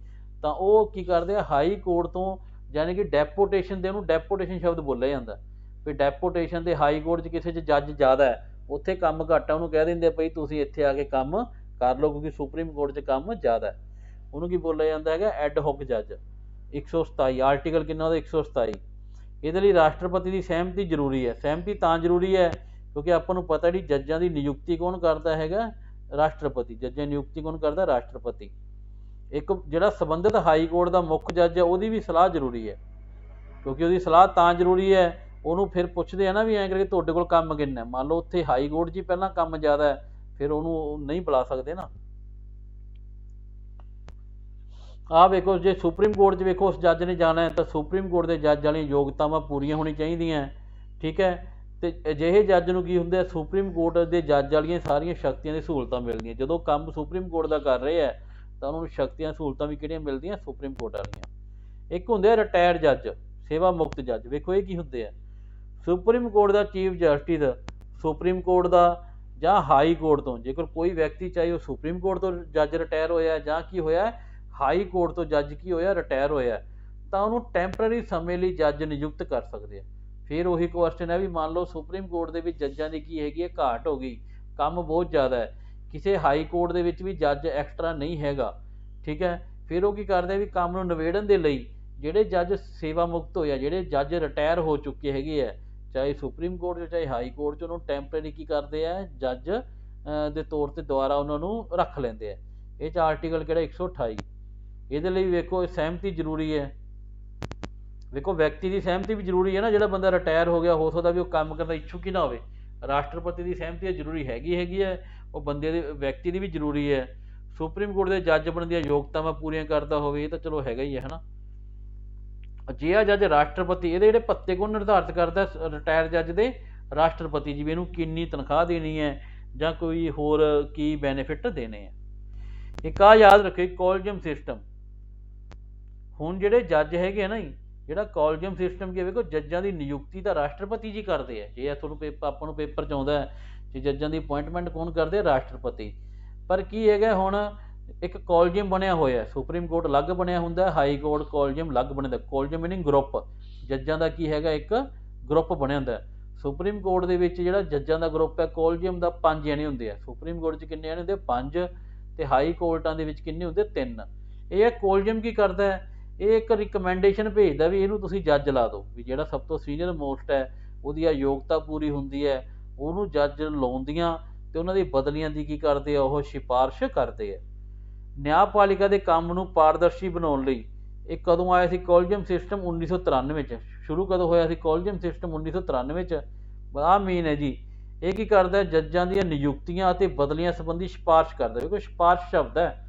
ਤਾਂ ਉਹ ਕੀ ਕਰਦੇ ਆ ਹਾਈ ਕੋਰਟ ਤੋਂ ਯਾਨੀ ਕਿ ਡੈਪੂਟੇਸ਼ਨ ਦੇ, ਉਹਨੂੰ ਡੈਪੂਟੇਸ਼ਨ ਸ਼ਬਦ ਬੋਲਿਆ ਜਾਂਦਾ ਵੀ ਡੈਪੂਟੇਸ਼ਨ ਦੇ ਹਾਈ ਕੋਰਟ 'ਚ ਕਿਸੇ 'ਚ ਜੱਜ ਜ਼ਿਆਦਾ ਹੈ, ਉੱਥੇ ਕੰਮ ਘੱਟ ਹੈ, ਉਹਨੂੰ ਕਹਿ ਦਿੰਦੇ ਭਈ ਤੁਸੀਂ ਇੱਥੇ ਆ ਕੇ ਕੰਮ ਕਰ ਲਓ ਕਿਉਂਕਿ ਸੁਪਰੀਮ ਕੋਰਟ 'ਚ ਕੰਮ ਜ਼ਿਆਦਾ ਹੈ। ਉਹਨੂੰ ਕੀ ਬੋਲਿਆ ਜਾਂਦਾ ਹੈਗਾ ਐਡ ਹੌਕ ਜੱਜ। 127 ਆਰਟੀਕਲ ਕਿੰਨਾ ਉਹਦਾ 127। ਇਹਦੇ ਲਈ ਰਾਸ਼ਟਰਪਤੀ ਦੀ ਸਹਿਮਤੀ ਜ਼ਰੂਰੀ ਹੈ। ਸਹਿਮਤੀ ਤਾਂ ਜ਼ਰੂਰੀ ਹੈ ਕਿਉਂਕਿ ਆਪਾਂ ਨੂੰ ਪਤਾ ਜਿਹੜੀ ਜੱਜਾਂ ਦੀ ਨਿਯੁਕਤੀ ਕੌਣ ਕਰਦਾ ਹੈਗਾ ਰਾਸ਼ਟਰਪਤੀ। ਜੱਜਾਂ ਦੀ ਨਿਯੁਕਤੀ ਕੌਣ ਕਰਦਾ ਰਾਸ਼ਟਰਪਤੀ। ਇੱਕ ਜਿਹੜਾ ਸੰਬੰਧਿਤ ਹਾਈ ਕੋਰਟ ਦਾ ਮੁੱਖ ਜੱਜ ਹੈ ਉਹਦੀ ਵੀ ਸਲਾਹ ਜ਼ਰੂਰੀ ਹੈ ਕਿਉਂਕਿ ਉਹਦੀ ਸਲਾਹ ਤਾਂ ਜ਼ਰੂਰੀ ਹੈ, ਉਹਨੂੰ ਫਿਰ ਪੁੱਛਦੇ ਆ ਨਾ ਵੀ ਐਂ ਕਰਕੇ ਤੁਹਾਡੇ ਕੋਲ ਕੰਮ ਕਿੰਨਾ, ਮੰਨ ਲਓ ਉੱਥੇ ਹਾਈ ਕੋਰਟ 'ਚ ਹੀ ਪਹਿਲਾਂ ਕੰਮ ਜ਼ਿਆਦਾ ਹੈ ਫਿਰ ਉਹਨੂੰ ਨਹੀਂ ਬੁਲਾ ਸਕਦੇ ਨਾ। ਆਹ ਵੇਖੋ ਜੇ ਸੁਪਰੀਮ ਕੋਰਟ 'ਚ ਵੇਖੋ ਉਸ ਜੱਜ ਨੇ ਜਾਣਾ ਹੈ ਤਾਂ ਸੁਪਰੀਮ ਕੋਰਟ ਦੇ ਜੱਜ ਵਾਲੀਆਂ ਯੋਗਤਾਵਾਂ ਪੂਰੀਆਂ ਹੋਣੀਆਂ ਚਾਹੀਦੀਆਂ, ਠੀਕ ਹੈ। ਅਤੇ ਅਜਿਹੇ ਜੱਜ ਨੂੰ ਕੀ ਹੁੰਦੇ ਆ ਸੁਪਰੀਮ ਕੋਰਟ ਦੇ ਜੱਜ ਵਾਲੀਆਂ ਸਾਰੀਆਂ ਸ਼ਕਤੀਆਂ ਦੀ ਸਹੂਲਤਾਂ ਮਿਲਦੀਆਂ। ਜਦੋਂ ਕੰਮ ਸੁਪਰੀਮ ਕੋਰਟ ਦਾ ਕਰ ਰਹੇ ਹੈ ਤਾਂ ਉਹਨਾਂ ਨੂੰ ਸ਼ਕਤੀਆਂ ਸਹੂਲਤਾਂ ਵੀ ਕਿਹੜੀਆਂ ਮਿਲਦੀਆਂ ਸੁਪਰੀਮ ਕੋਰਟ ਵਾਲੀਆਂ। ਇੱਕ ਹੁੰਦੇ ਆ ਰਿਟਾਇਰਡ ਜੱਜ, ਸੇਵਾ ਮੁਕਤ ਜੱਜ। ਵੇਖੋ ਇਹ ਕੀ ਹੁੰਦੇ ਆ, ਸੁਪਰੀਮ ਕੋਰਟ ਦਾ ਚੀਫ ਜਸਟਿਸ ਸੁਪਰੀਮ ਕੋਰਟ ਦਾ ਜਾਂ ਹਾਈ ਕੋਰਟ ਤੋਂ, ਜੇਕਰ ਕੋਈ ਵਿਅਕਤੀ ਚਾਹੇ ਉਹ ਸੁਪਰੀਮ ਕੋਰਟ ਤੋਂ ਜੱਜ ਰਿਟਾਇਰ ਹੋਇਆ ਜਾਂ ਕੀ ਹੋਇਆ ਹਾਈ ਕੋਰਟ ਤੋਂ ਜੱਜ ਕੀ ਹੋਇਆ ਰਿਟਾਇਰ ਹੋਇਆ, ਤਾਂ ਉਹਨੂੰ ਟੈਂਪਰਰੀ ਸਮੇਂ ਲਈ ਜੱਜ ਨਿਯੁਕਤ ਕਰ ਸਕਦੇ ਆ। ਫਿਰ ਉਹੀ ਕੁਐਸਚਨ ਹੈ ਵੀ ਮੰਨ ਲਓ ਸੁਪਰੀਮ ਕੋਰਟ ਦੇ ਵਿੱਚ ਜੱਜਾਂ ਦੀ ਕੀ ਹੈਗੀ ਹੈ ਘਾਟ ਹੋ ਗਈ, ਕੰਮ ਬਹੁਤ ਜ਼ਿਆਦਾ ਹੈ, ਕਿਸੇ ਹਾਈ ਕੋਰਟ ਦੇ ਵਿੱਚ ਵੀ ਜੱਜ ਐਕਸਟਰਾ ਨਹੀਂ ਹੈਗਾ, ਠੀਕ ਹੈ। ਫਿਰ ਉਹ ਕੀ ਕਰਦੇ ਆ ਵੀ ਕੰਮ ਨੂੰ ਨਿਬੇੜਨ ਦੇ ਲਈ ਜਿਹੜੇ ਜੱਜ ਸੇਵਾ ਮੁਕਤ ਹੋਏ ਆ, ਜਿਹੜੇ ਜੱਜ ਰਿਟਾਇਰ ਹੋ ਚੁੱਕੇ ਹੈਗੇ ਆ ਚਾਹੇ ਸੁਪਰੀਮ ਕੋਰਟ 'ਚ ਚਾਹੇ ਹਾਈ ਕੋਰਟ 'ਚ, ਉਹਨੂੰ ਟੈਂਪਰੇਰੀ ਕੀ ਕਰਦੇ ਆ ਜੱਜ ਦੇ ਤੌਰ 'ਤੇ ਦੁਬਾਰਾ ਉਹਨਾਂ ਨੂੰ ਰੱਖ ਲੈਂਦੇ ਆ। ਇਹ 'ਚ ਆਰਟੀਕਲ ਕਿਹੜਾ 128। ਇਹਦੇ ਲਈ ਵੇਖੋ ਸਹਿਮਤੀ ਜ਼ਰੂਰੀ ਹੈ। ਵੇਖੋ ਵਿਅਕਤੀ ਦੀ ਸਹਿਮਤੀ ਵੀ ਜ਼ਰੂਰੀ ਹੈ ਨਾ, ਜਿਹੜਾ ਬੰਦਾ ਰਿਟਾਇਰ ਹੋ ਗਿਆ ਹੋ ਸਕਦਾ ਵੀ ਉਹ ਕੰਮ ਕਰਨ ਦਾ ਇੱਛੁਕ ਹੀ ਨਾ ਹੋਵੇ, ਰਾਸ਼ਟਰਪਤੀ ਦੀ ਸਹਿਮਤੀ ਜ਼ਰੂਰੀ ਹੈਗੀ ਹੈ, ਉਹ ਬੰਦੇ ਦੇ ਵਿਅਕਤੀ ਦੀ ਵੀ ਜ਼ਰੂਰੀ ਹੈ। ਸੁਪਰੀਮ ਕੋਰਟ ਦੇ ਜੱਜ ਬਣਨ ਦੀਆਂ ਯੋਗਤਾਵਾਂ ਪੂਰੀਆਂ ਕਰਦਾ ਹੋਵੇ, ਇਹ ਤਾਂ ਚਲੋ ਹੈਗਾ ਹੀ ਹੈ ਨਾ। ਅਜਿਹਾ ਜੱਜ ਰਾਸ਼ਟਰਪਤੀ, ਇਹਦੇ ਜਿਹੜੇ ਭੱਤੇ ਕੌਣ ਨਿਰਧਾਰਿਤ ਕਰਦਾ ਰਿਟਾਇਰ ਜੱਜ ਦੇ ਰਾਸ਼ਟਰਪਤੀ ਜੀ ਵੀ ਇਹਨੂੰ ਕਿੰਨੀ ਤਨਖਾਹ ਦੇਣੀ ਹੈ ਜਾਂ ਕੋਈ ਹੋਰ ਕੀ ਬੈਨੀਫਿਟ ਦੇਣੇ ਆ। ਇੱਕ ਆਹ ਯਾਦ ਰੱਖਿਓ ਕੋਲਜੀਅਮ ਸਿਸਟਮ। ਹੁਣ ਜਿਹੜੇ ਜੱਜ ਹੈਗੇ ਆ ਨਾ ਜੀ, ਜਿਹੜਾ ਕੋਲਜੀਅਮ ਸਿਸਟਮ ਕੀ ਵੇਖੋ ਜੱਜਾਂ ਦੀ ਨਿਯੁਕਤੀ ਤਾਂ ਰਾਸ਼ਟਰਪਤੀ ਜੀ ਕਰਦੇ ਆ। ਜੇ ਤੁਹਾਨੂੰ ਆਪਾਂ ਨੂੰ ਪੇਪਰ 'ਚ ਆਉਂਦਾ ਹੈ ਕਿ ਜੱਜਾਂ ਦੀ ਅਪੁਆਇੰਟਮੈਂਟ ਕੌਣ ਕਰਦੇ ਆ ਰਾਸ਼ਟਰਪਤੀ। ਪਰ ਕੀ ਹੈਗਾ ਹੁਣ ਇੱਕ ਕੋਲਜੀਅਮ ਬਣਿਆ ਹੋਇਆ, ਸੁਪਰੀਮ ਕੋਰਟ ਅਲੱਗ ਬਣਿਆ ਹੁੰਦਾ, ਹਾਈ ਕੋਰਟ ਕੋਲਜੀਅਮ ਅਲੱਗ ਬਣਿਆ ਹੁੰਦਾ। ਕੋਲਜੀਅਮ ਮੀਨਿੰਗ ਗਰੁੱਪ, ਜੱਜਾਂ ਦਾ ਕੀ ਹੈਗਾ ਇੱਕ ਗਰੁੱਪ ਬਣਿਆ ਹੁੰਦਾ। ਸੁਪਰੀਮ ਕੋਰਟ ਦੇ ਵਿੱਚ ਜਿਹੜਾ ਜੱਜਾਂ ਦਾ ਗਰੁੱਪ ਹੈ ਕੋਲਜੀਅਮ ਦਾ 5 ਜਣੇ ਹੁੰਦੇ ਆ। ਸੁਪਰੀਮ ਕੋਰਟ 'ਚ ਕਿੰਨੇ ਜਣੇ ਹੁੰਦੇ 5, ਅਤੇ ਹਾਈ ਕੋਰਟਾਂ ਦੇ ਵਿੱਚ ਕਿੰਨੇ ਹੁੰਦੇ 3। ਇਹ ਕੋਲਜੀਅਮ ਕੀ ਕਰਦਾ ਹੈ, ਇਹ ਇੱਕ ਰਿਕਮੈਂਡੇਸ਼ਨ ਭੇਜਦਾ ਵੀ ਇਹਨੂੰ ਤੁਸੀਂ ਜੱਜ ਲਾ ਦਿਓ, ਵੀ ਜਿਹੜਾ ਸਭ ਤੋਂ ਸੀਨੀਅਰ ਮੋਸਟ ਹੈ ਉਹਦੀ ਆ ਯੋਗਤਾ ਪੂਰੀ ਹੁੰਦੀ ਹੈ, ਉਹਨੂੰ ਜੱਜ ਲਾਉਂਦੀਆਂ ਅਤੇ ਉਹਨਾਂ ਦੀ ਬਦਲੀਆਂ ਦੀ ਕੀ ਕਰਦੇ ਆ ਉਹ ਸਿਫਾਰਿਸ਼ ਕਰਦੇ ਆ। ਨਿਆਂਪਾਲਿਕਾ ਦੇ ਕੰਮ ਨੂੰ ਪਾਰਦਰਸ਼ੀ ਬਣਾਉਣ ਲਈ ਇਹ ਕਦੋਂ ਆਇਆ ਸੀ ਕੋਲਜੀਅਮ ਸਿਸਟਮ 1993 'ਚ। ਸ਼ੁਰੂ ਕਦੋਂ ਹੋਇਆ ਸੀ ਕੋਲਜੀਅਮ ਸਿਸਟਮ 1993 'ਚ। ਆਹ ਮੇਨ ਹੈ ਜੀ, ਇਹ ਕੀ ਕਰਦਾ ਜੱਜਾਂ ਦੀਆਂ ਨਿਯੁਕਤੀਆਂ ਅਤੇ ਬਦਲੀਆਂ ਸੰਬੰਧੀ ਸਿਫਾਰਿਸ਼ ਕਰਦਾ। ਕਿਉਂਕਿ ਸਿਫਾਰਿਸ਼ ਸ਼ਬਦ ਹੈ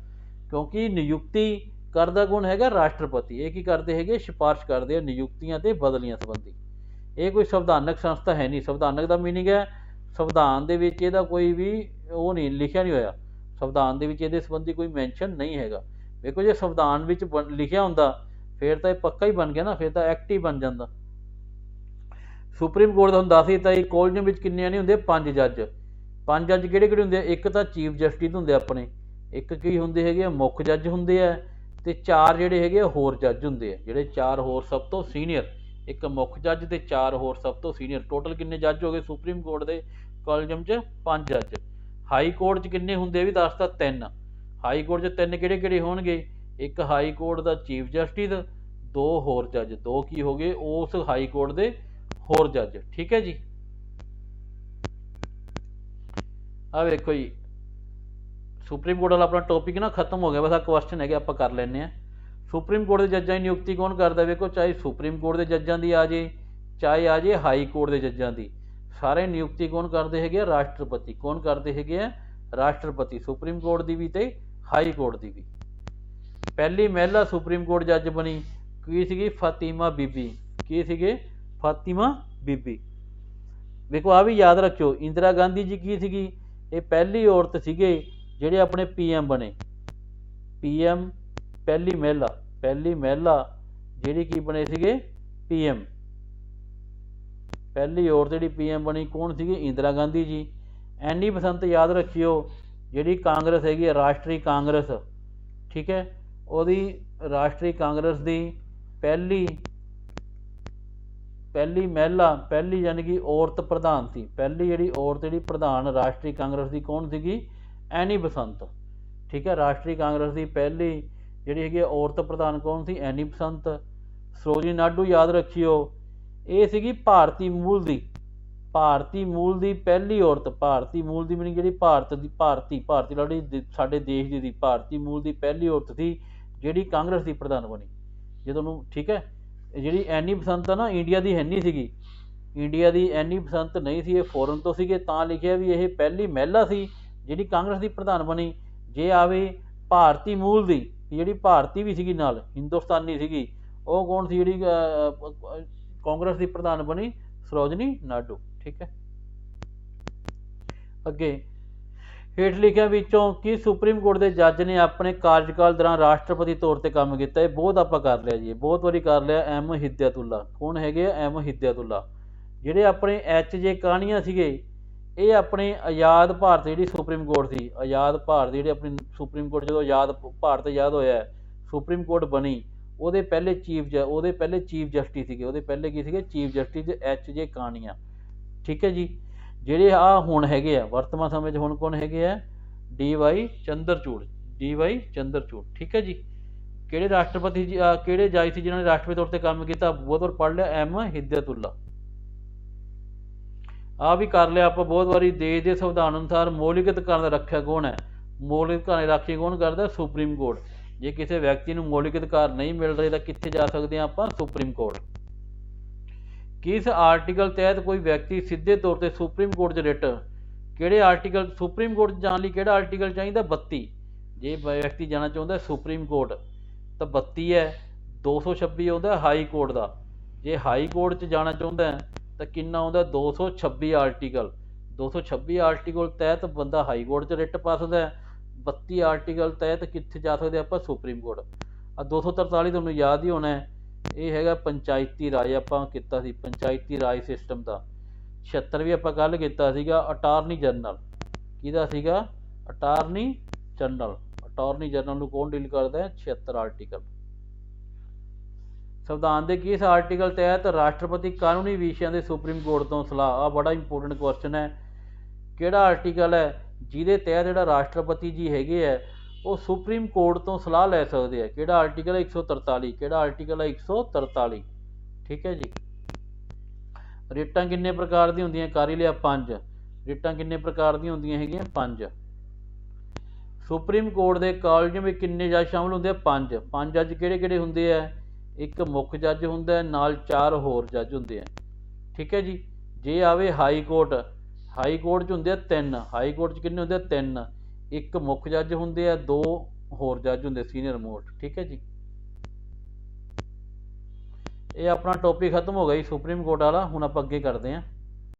ਕਿਉਂਕਿ ਨਿਯੁਕਤੀ ਕਰਦਾ ਕੌਣ ਹੈਗਾ ਰਾਸ਼ਟਰਪਤੀ। ਇਹ ਕੀ ਕਰਦੇ ਹੈਗੇ ਸਿਫਾਰਿਸ਼ ਕਰਦੇ ਆ ਨਿਯੁਕਤੀਆਂ ਅਤੇ ਬਦਲੀਆਂ ਸੰਬੰਧੀ। ਇਹ ਕੋਈ ਸੰਵਿਧਾਨਕ ਸੰਸਥਾ ਹੈ ਨਹੀਂ। ਸੰਵਿਧਾਨਕ ਦਾ ਮੀਨਿੰਗ ਹੈ ਸੰਵਿਧਾਨ ਦੇ ਵਿੱਚ ਇਹਦਾ ਕੋਈ ਵੀ ਉਹ ਨਹੀਂ ਲਿਖਿਆ ਨਹੀਂ ਹੋਇਆ, ਸੰਵਿਧਾਨ ਦੇ ਵਿੱਚ ਇਹਦੇ ਸੰਬੰਧੀ ਕੋਈ ਮੈਂਸ਼ਨ ਨਹੀਂ ਹੈਗਾ। ਵੇਖੋ ਜੇ ਸੰਵਿਧਾਨ ਵਿੱਚ ਲਿਖਿਆ ਹੁੰਦਾ ਫਿਰ ਤਾਂ ਇਹ ਪੱਕਾ ਹੀ ਬਣ ਗਿਆ ਨਾ, ਫਿਰ ਤਾਂ ਐਕਟ ਹੀ ਬਣ ਜਾਂਦਾ। ਸੁਪਰੀਮ ਕੋਰਟ ਦਾ ਹੁਣ ਦੱਸ ਦਿੱਤਾ ਇਹ ਕੋਲਜੀਅਮ ਵਿੱਚ ਕਿੰਨੇ ਨਹੀਂ ਹੁੰਦੇ 5 ਜੱਜ। 5 ਜੱਜ ਕਿਹੜੇ ਕਿਹੜੇ ਹੁੰਦੇ ਆ, ਇੱਕ ਤਾਂ ਚੀਫ ਜਸਟਿਸ ਹੁੰਦੇ ਆਪਣੇ, ਇੱਕ ਕੀ ਹੁੰਦੇ ਹੈਗੇ ਮੁੱਖ ਜੱਜ ਹੁੰਦੇ ਆ, ਅਤੇ 4 ਜਿਹੜੇ ਹੈਗੇ ਹੋਰ ਜੱਜ ਹੁੰਦੇ ਆ, ਜਿਹੜੇ 4 ਹੋਰ ਸਭ ਤੋਂ ਸੀਨੀਅਰ, ਇੱਕ ਮੁੱਖ ਜੱਜ ਅਤੇ 4 ਹੋਰ ਸਭ ਤੋਂ ਸੀਨੀਅਰ। ਟੋਟਲ ਕਿੰਨੇ ਜੱਜ ਹੋ ਗਏ ਸੁਪਰੀਮ ਕੋਰਟ ਦੇ ਕੋਲਜੀਅਮ 'ਚ 5 ਜੱਜ। ਹਾਈ ਕੋਰਟ 'ਚ ਕਿੰਨੇ ਹੁੰਦੇ ਇਹ ਵੀ ਦੱਸਤਾ 3। ਹਾਈ ਕੋਰਟ 'ਚ 3 ਕਿਹੜੇ ਕਿਹੜੇ ਹੋਣਗੇ, ਇੱਕ ਹਾਈ ਕੋਰਟ ਦਾ ਚੀਫ ਜਸਟਿਸ, 2 ਹੋਰ ਜੱਜ, 2 ਕੀ ਹੋ ਗਏ ਉਸ ਹਾਈ ਕੋਰਟ ਦੇ ਹੋਰ ਜੱਜ, ਠੀਕ ਹੈ ਜੀ। ਆਹ ਵੇਖੋ ਜੀ ਸੁਪਰੀਮ ਕੋਰਟ ਵਾਲਾ ਆਪਣਾ ਟੋਪਿਕ ਨਾ ਖਤਮ ਹੋ ਗਿਆ, ਬਸ ਆਹ ਕੁਐਸਚਨ ਹੈਗੇ ਆਪਾਂ ਕਰ ਲੈਂਦੇ ਹਾਂ। ਸੁਪਰੀਮ ਕੋਰਟ ਦੇ ਜੱਜਾਂ ਦੀ ਨਿਯੁਕਤੀ ਕੌਣ ਕਰਦਾ, ਵੇਖੋ ਚਾਹੇ ਸੁਪਰੀਮ ਕੋਰਟ ਦੇ ਜੱਜਾਂ ਦੀ ਆ ਜੇ ਚਾਹੇ ਆ ਜੇ ਹਾਈ ਕੋਰਟ ਦੇ ਜੱਜਾਂ ਦੀ, ਸਾਰੇ ਨਿਯੁਕਤੀ ਕੌਣ ਕਰਦੇ ਹੈਗੇ ਆ ਰਾਸ਼ਟਰਪਤੀ। ਕੌਣ ਕਰਦੇ ਹੈਗੇ ਆ ਰਾਸ਼ਟਰਪਤੀ, ਸੁਪਰੀਮ ਕੋਰਟ ਦੀ ਵੀ ਅਤੇ ਹਾਈ ਕੋਰਟ ਦੀ ਵੀ। ਪਹਿਲੀ ਮਹਿਲਾ ਸੁਪਰੀਮ ਕੋਰਟ ਜੱਜ ਬਣੀ ਕੀ ਸੀਗੀ ਫਾਤੀਮਾ ਬੀਬੀ। ਕੀ ਸੀਗੇ ਫਾਤੀਮਾ ਬੀਬੀ। ਵੇਖੋ ਆਹ ਵੀ ਯਾਦ ਰੱਖਿਓ ਇੰਦਰਾ ਗਾਂਧੀ ਜੀ ਕੀ ਸੀਗੀ, ਇਹ ਪਹਿਲੀ ਔਰਤ ਸੀਗੇ ਜਿਹੜੇ ਆਪਣੇ PM ਬਣੇ। PM ਪਹਿਲੀ ਮਹਿਲਾ ਜਿਹੜੀ ਕੀ ਬਣੇ ਸੀਗੇ PM। ਪਹਿਲੀ ਔਰਤ ਜਿਹੜੀ PM ਬਣੀ ਕੌਣ ਸੀਗੀ ਇੰਦਰਾ ਗਾਂਧੀ ਜੀ। ਐਨੀ ਬਸੰਤ ਯਾਦ ਰੱਖਿਓ ਜਿਹੜੀ ਕਾਂਗਰਸ ਹੈਗੀ ਹੈ ਰਾਸ਼ਟਰੀ ਕਾਂਗਰਸ, ਠੀਕ ਹੈ, ਉਹਦੀ ਰਾਸ਼ਟਰੀ ਕਾਂਗਰਸ ਦੀ ਪਹਿਲੀ ਮਹਿਲਾ, ਪਹਿਲੀ ਯਾਨੀ ਕਿ ਔਰਤ ਪ੍ਰਧਾਨ ਸੀ, ਪਹਿਲੀ ਜਿਹੜੀ ਔਰਤ ਜਿਹੜੀ ਪ੍ਰਧਾਨ ਰਾਸ਼ਟਰੀ ਕਾਂਗਰਸ ਦੀ ਕੌਣ ਸੀਗੀ? ਐਨੀ ਬਸੰਤ, ਠੀਕ ਹੈ। ਰਾਸ਼ਟਰੀ ਕਾਂਗਰਸ ਦੀ ਪਹਿਲੀ ਜਿਹੜੀ ਹੈਗੀ ਔਰਤ ਪ੍ਰਧਾਨ ਕੌਣ ਸੀ? ਐਨੀ ਬਸੰਤ। ਸਰੋਜਨੀ ਨਾਇਡੂ ਯਾਦ ਰੱਖਿਓ, ਇਹ ਸੀਗੀ ਭਾਰਤੀ ਮੂਲ ਦੀ, ਭਾਰਤੀ ਮੂਲ ਦੀ ਪਹਿਲੀ ਔਰਤ, ਭਾਰਤੀ ਮੂਲ ਦੀ ਮੀਨਿੰਗ ਜਿਹੜੀ ਭਾਰਤ ਦੀ, ਭਾਰਤੀ ਲੜੀ ਸਾਡੇ ਦੇਸ਼ ਦੀ ਭਾਰਤੀ ਮੂਲ ਦੀ ਪਹਿਲੀ ਔਰਤ ਸੀ ਜਿਹੜੀ ਕਾਂਗਰਸ ਦੀ ਪ੍ਰਧਾਨ ਬਣੀ। ਜੇ ਤੁਹਾਨੂੰ ਠੀਕ ਹੈ, ਜਿਹੜੀ ਐਨੀ ਬਸੰਤ ਆ ਨਾ ਇੰਡੀਆ ਦੀ ਹੈ ਨਹੀਂ ਸੀਗੀ, ਇੰਡੀਆ ਦੀ ਐਨੀ ਬਸੰਤ ਨਹੀਂ ਸੀ, ਇਹ ਫੋਰਨ ਤੋਂ ਸੀਗੇ, ਤਾਂ ਲਿਖਿਆ ਵੀ ਇਹ ਪਹਿਲੀ ਮਹਿਲਾ ਸੀ ਜਿਹੜੀ ਕਾਂਗਰਸ ਦੀ ਪ੍ਰਧਾਨ ਬਣੀ। ਜੇ ਆਵੇ ਭਾਰਤੀ ਮੂਲ ਦੀ, ਜਿਹੜੀ ਭਾਰਤੀ ਵੀ ਸੀਗੀ ਨਾਲ ਹਿੰਦੁਸਤਾਨੀ ਸੀਗੀ, ਉਹ ਕੌਣ ਸੀ ਜਿਹੜੀ ਕਾਂਗਰਸ ਦੀ ਪ੍ਰਧਾਨ ਬਣੀ? ਸਰੋਜਨੀ ਨਾਇਡੂ, ਠੀਕ ਹੈ। ਅੱਗੇ ਹੇਠ ਲਿਖਿਆਂ ਵਿੱਚੋਂ ਕਿ ਸੁਪਰੀਮ ਕੋਰਟ ਦੇ ਜੱਜ ਨੇ ਆਪਣੇ ਕਾਰਜਕਾਲ ਦੌਰਾਨ ਰਾਸ਼ਟਰਪਤੀ ਤੌਰ ਤੇ ਕੰਮ ਕੀਤਾ? ਇਹ ਬਹੁਤ ਆਪਾਂ ਕਰ ਲਿਆ ਜੀ, ਬਹੁਤ ਵਾਰੀ ਕਰ ਲਿਆ। ਐਮ ਹਿਦਾਇਤੁੱਲਾ, ਕੌਣ ਹੈਗੇ ਆ? ਐਮ ਹਿਦਾਇਤੁੱਲਾ। ਜਿਹੜੇ ਆਪਣੇ ਐਚ ਜੇ ਕਾਨੀਆ ਸੀਗੇ, ਇਹ ਆਪਣੇ ਆਜ਼ਾਦ ਭਾਰਤ ਜਿਹੜੀ ਸੁਪਰੀਮ ਕੋਰਟ ਸੀ, ਆਜ਼ਾਦ ਭਾਰਤ ਜਿਹੜੀ ਆਪਣੀ ਸੁਪਰੀਮ ਕੋਰਟ ਜਦੋਂ ਭਾਰਤ ਆਜ਼ਾਦ ਹੋਇਆ, ਸੁਪਰੀਮ ਕੋਰਟ ਬਣੀ, ਉਹਦੇ ਪਹਿਲੇ ਚੀਫ ਜਸਟਿਸ ਸੀਗੇ, ਉਹਦੇ ਪਹਿਲੇ ਕੀ ਸੀਗੇ? ਚੀਫ ਜਸਟਿਸ ਐਚ ਜੇ ਕਾਨੀਆ, ਠੀਕ ਹੈ ਜੀ। ਜਿਹੜੇ ਆ ਹੁਣ ਹੈਗੇ ਆ ਵਰਤਮਾਨ ਸਮੇਂ 'ਚ ਹੁਣ ਕੌਣ ਹੈਗੇ ਆ? ਡੀ.ਵਾਈ. ਚੰਦਰਚੂੜ, ਠੀਕ ਹੈ ਜੀ। ਕਿਹੜੇ ਰਾਸ਼ਟਰਪਤੀ ਜੀ, ਕਿਹੜੇ ਜੱਜ ਸੀ ਜਿਨ੍ਹਾਂ ਨੇ ਰਾਸ਼ਟਰਪਤੀ ਤੌਰ ਤੇ ਕੰਮ ਕੀਤਾ? ਬਹੁਤ ਵਾਰ ਪੜ੍ਹ ਲਿਆ, ਐਮ ਹਿਦਾਇਤੁੱਲਾ। ਆ ਵੀ ਕਰ ਲਿਆ ਆਪਾਂ ਬਹੁਤ ਵਾਰੀ। ਦੇਸ਼ ਦੇ ਸੰਵਿਧਾਨ ਅਨੁਸਾਰ ਮੌਲਿਕ ਅਧਿਕਾਰਾਂ ਦਾ ਰੱਖਿਆ ਕੌਣ ਹੈ? ਮੌਲਿਕ ਅਧਿਕਾਰਾਂ ਦੀ ਰਾਖੀ ਕੌਣ ਕਰਦਾ? Supreme court. ਜੇ ਕਿਸੇ ਵਿਅਕਤੀ ਨੂੰ ਮੌਲਿਕ ਅਧਿਕਾਰ ਨਹੀਂ ਮਿਲ ਰਹੇ ਤਾਂ ਕਿੱਥੇ ਜਾ ਸਕਦੇ ਹਾਂ ਆਪਾਂ? Supreme court. ਕਿਸ ਆਰਟੀਕਲ ਤਹਿਤ ਕੋਈ ਵਿਅਕਤੀ ਸਿੱਧੇ ਤੌਰ ਤੇ ਸੁਪਰੀਮ ਕੋਰਟ 'ਚ ਰਿਟ? ਕਿਹੜੇ ਆਰਟੀਕਲ? ਸੁਪਰੀਮ ਕੋਰਟ 'ਚ ਜਾਣ ਲਈ ਕਿਹੜਾ ਆਰਟੀਕਲ ਚਾਹੀਦਾ? 32। ਜੇ ਵਿਅਕਤੀ ਜਾਣਾ ਚਾਹੁੰਦਾ ਸੁਪਰੀਮ ਕੋਰਟ ਤਾਂ 32 ਹੈ। 226 ਆਉਂਦਾ ਹਾਈ ਕੋਰਟ ਦਾ। ਜੇ ਹਾਈ ਕੋਰਟ 'ਚ ਜਾਣਾ ਚਾਹੁੰਦਾ ਤਾਂ ਕਿੰਨਾ ਆਉਂਦਾ? 226 ਆਰਟੀਕਲ। 226 ਆਰਟੀਕਲ ਤਹਿਤ ਬੰਦਾ ਹਾਈ ਕੋਰਟ 'ਚ ਰਿਟ ਪਾ ਸਕਦਾ। 32 ਆਰਟੀਕਲ ਤਹਿਤ ਕਿੱਥੇ ਜਾ ਸਕਦੇ ਆਪਾਂ? Supreme court. 243 ਤੁਹਾਨੂੰ ਯਾਦ ਹੀ ਹੋਣਾ, ਇਹ ਹੈਗਾ ਪੰਚਾਇਤੀ ਰਾਜ, ਆਪਾਂ ਕੀਤਾ ਸੀ ਪੰਚਾਇਤੀ ਰਾਜ ਸਿਸਟਮ ਦਾ। 76 ਵੀ ਆਪਾਂ ਕੱਲ੍ਹ ਕੀਤਾ ਸੀਗਾ ਅਟਾਰਨੀ ਜਨਰਲ। ਕਿਹਦਾ ਸੀਗਾ? Attorney general. ਅਟਾਰਨੀ ਜਨਰਲ ਨੂੰ ਕੌਣ ਡੀਲ ਕਰਦਾ ਹੈ? 76 ਆਰਟੀਕਲ। ਸੰਵਿਧਾਨ ਦੇ ਕਿਸ ਆਰਟੀਕਲ ਤਹਿਤ ਰਾਸ਼ਟਰਪਤੀ ਕਾਨੂੰਨੀ ਵਿਸ਼ਿਆਂ ਦੇ ਸੁਪਰੀਮ ਕੋਰਟ ਤੋਂ ਸਲਾਹ? ਆ ਬੜਾ ਇੰਪੋਰਟੈਂਟ ਕੁਐਸਚਨ ਹੈ। ਕਿਹੜਾ ਆਰਟੀਕਲ ਹੈ ਜਿਹਦੇ ਤਹਿਤ ਜਿਹੜਾ ਰਾਸ਼ਟਰਪਤੀ ਜੀ ਹੈਗੇ ਹੈ ਉਹ ਸੁਪਰੀਮ ਕੋਰਟ ਤੋਂ ਸਲਾਹ ਲੈ ਸਕਦੇ ਆ? ਕਿਹੜਾ ਆਰਟੀਕਲ ਹੈ? 143। ਕਿਹੜਾ ਆਰਟੀਕਲ ਹੈ? 143, ਠੀਕ ਹੈ ਜੀ। ਰਿਟਾਂ ਕਿੰਨੇ ਪ੍ਰਕਾਰ ਦੀਆਂ ਹੁੰਦੀਆਂ? ਕਰ ਹੀ ਲਿਆ 5। ਰਿਟਾਂ ਕਿੰਨੇ ਪ੍ਰਕਾਰ ਦੀਆਂ ਹੁੰਦੀਆਂ ਹੈਗੀਆਂ? 5। ਸੁਪਰੀਮ ਕੋਰਟ ਦੇ ਕਾਲਜ ਵਿੱਚ ਕਿੰਨੇ ਜੱਜ ਸ਼ਾਮਲ ਹੁੰਦੇ ਆ? 5। 5 ਜੱਜ ਕਿਹੜੇ ਕਿਹੜੇ ਹੁੰਦੇ ਆ? ਇੱਕ ਮੁੱਖ ਜੱਜ ਹੁੰਦਾ, ਨਾਲ 4 ਹੋਰ ਜੱਜ ਹੁੰਦੇ ਆ, ਠੀਕ ਹੈ ਜੀ। ਜੇ ਆਵੇ ਹਾਈ ਕੋਰਟ, ਹਾਈ ਕੋਰਟ 'ਚ ਹੁੰਦੇ ਆ 3। ਹਾਈ ਕੋਰਟ 'ਚ ਕਿੰਨੇ ਹੁੰਦੇ ਆ? 3। ਇੱਕ ਮੁੱਖ ਜੱਜ ਹੁੰਦੇ ਆ, 2 ਹੋਰ ਜੱਜ ਹੁੰਦੇ ਸੀਨੀਅਰ ਮੋਸਟ, ਠੀਕ ਹੈ ਜੀ। ਇਹ ਆਪਣਾ ਟੌਪਿਕ ਖਤਮ ਹੋ ਗਿਆ ਜੀ ਸੁਪਰੀਮ ਕੋਰਟ ਵਾਲਾ। ਹੁਣ ਆਪਾਂ ਅੱਗੇ ਕਰਦੇ ਹਾਂ।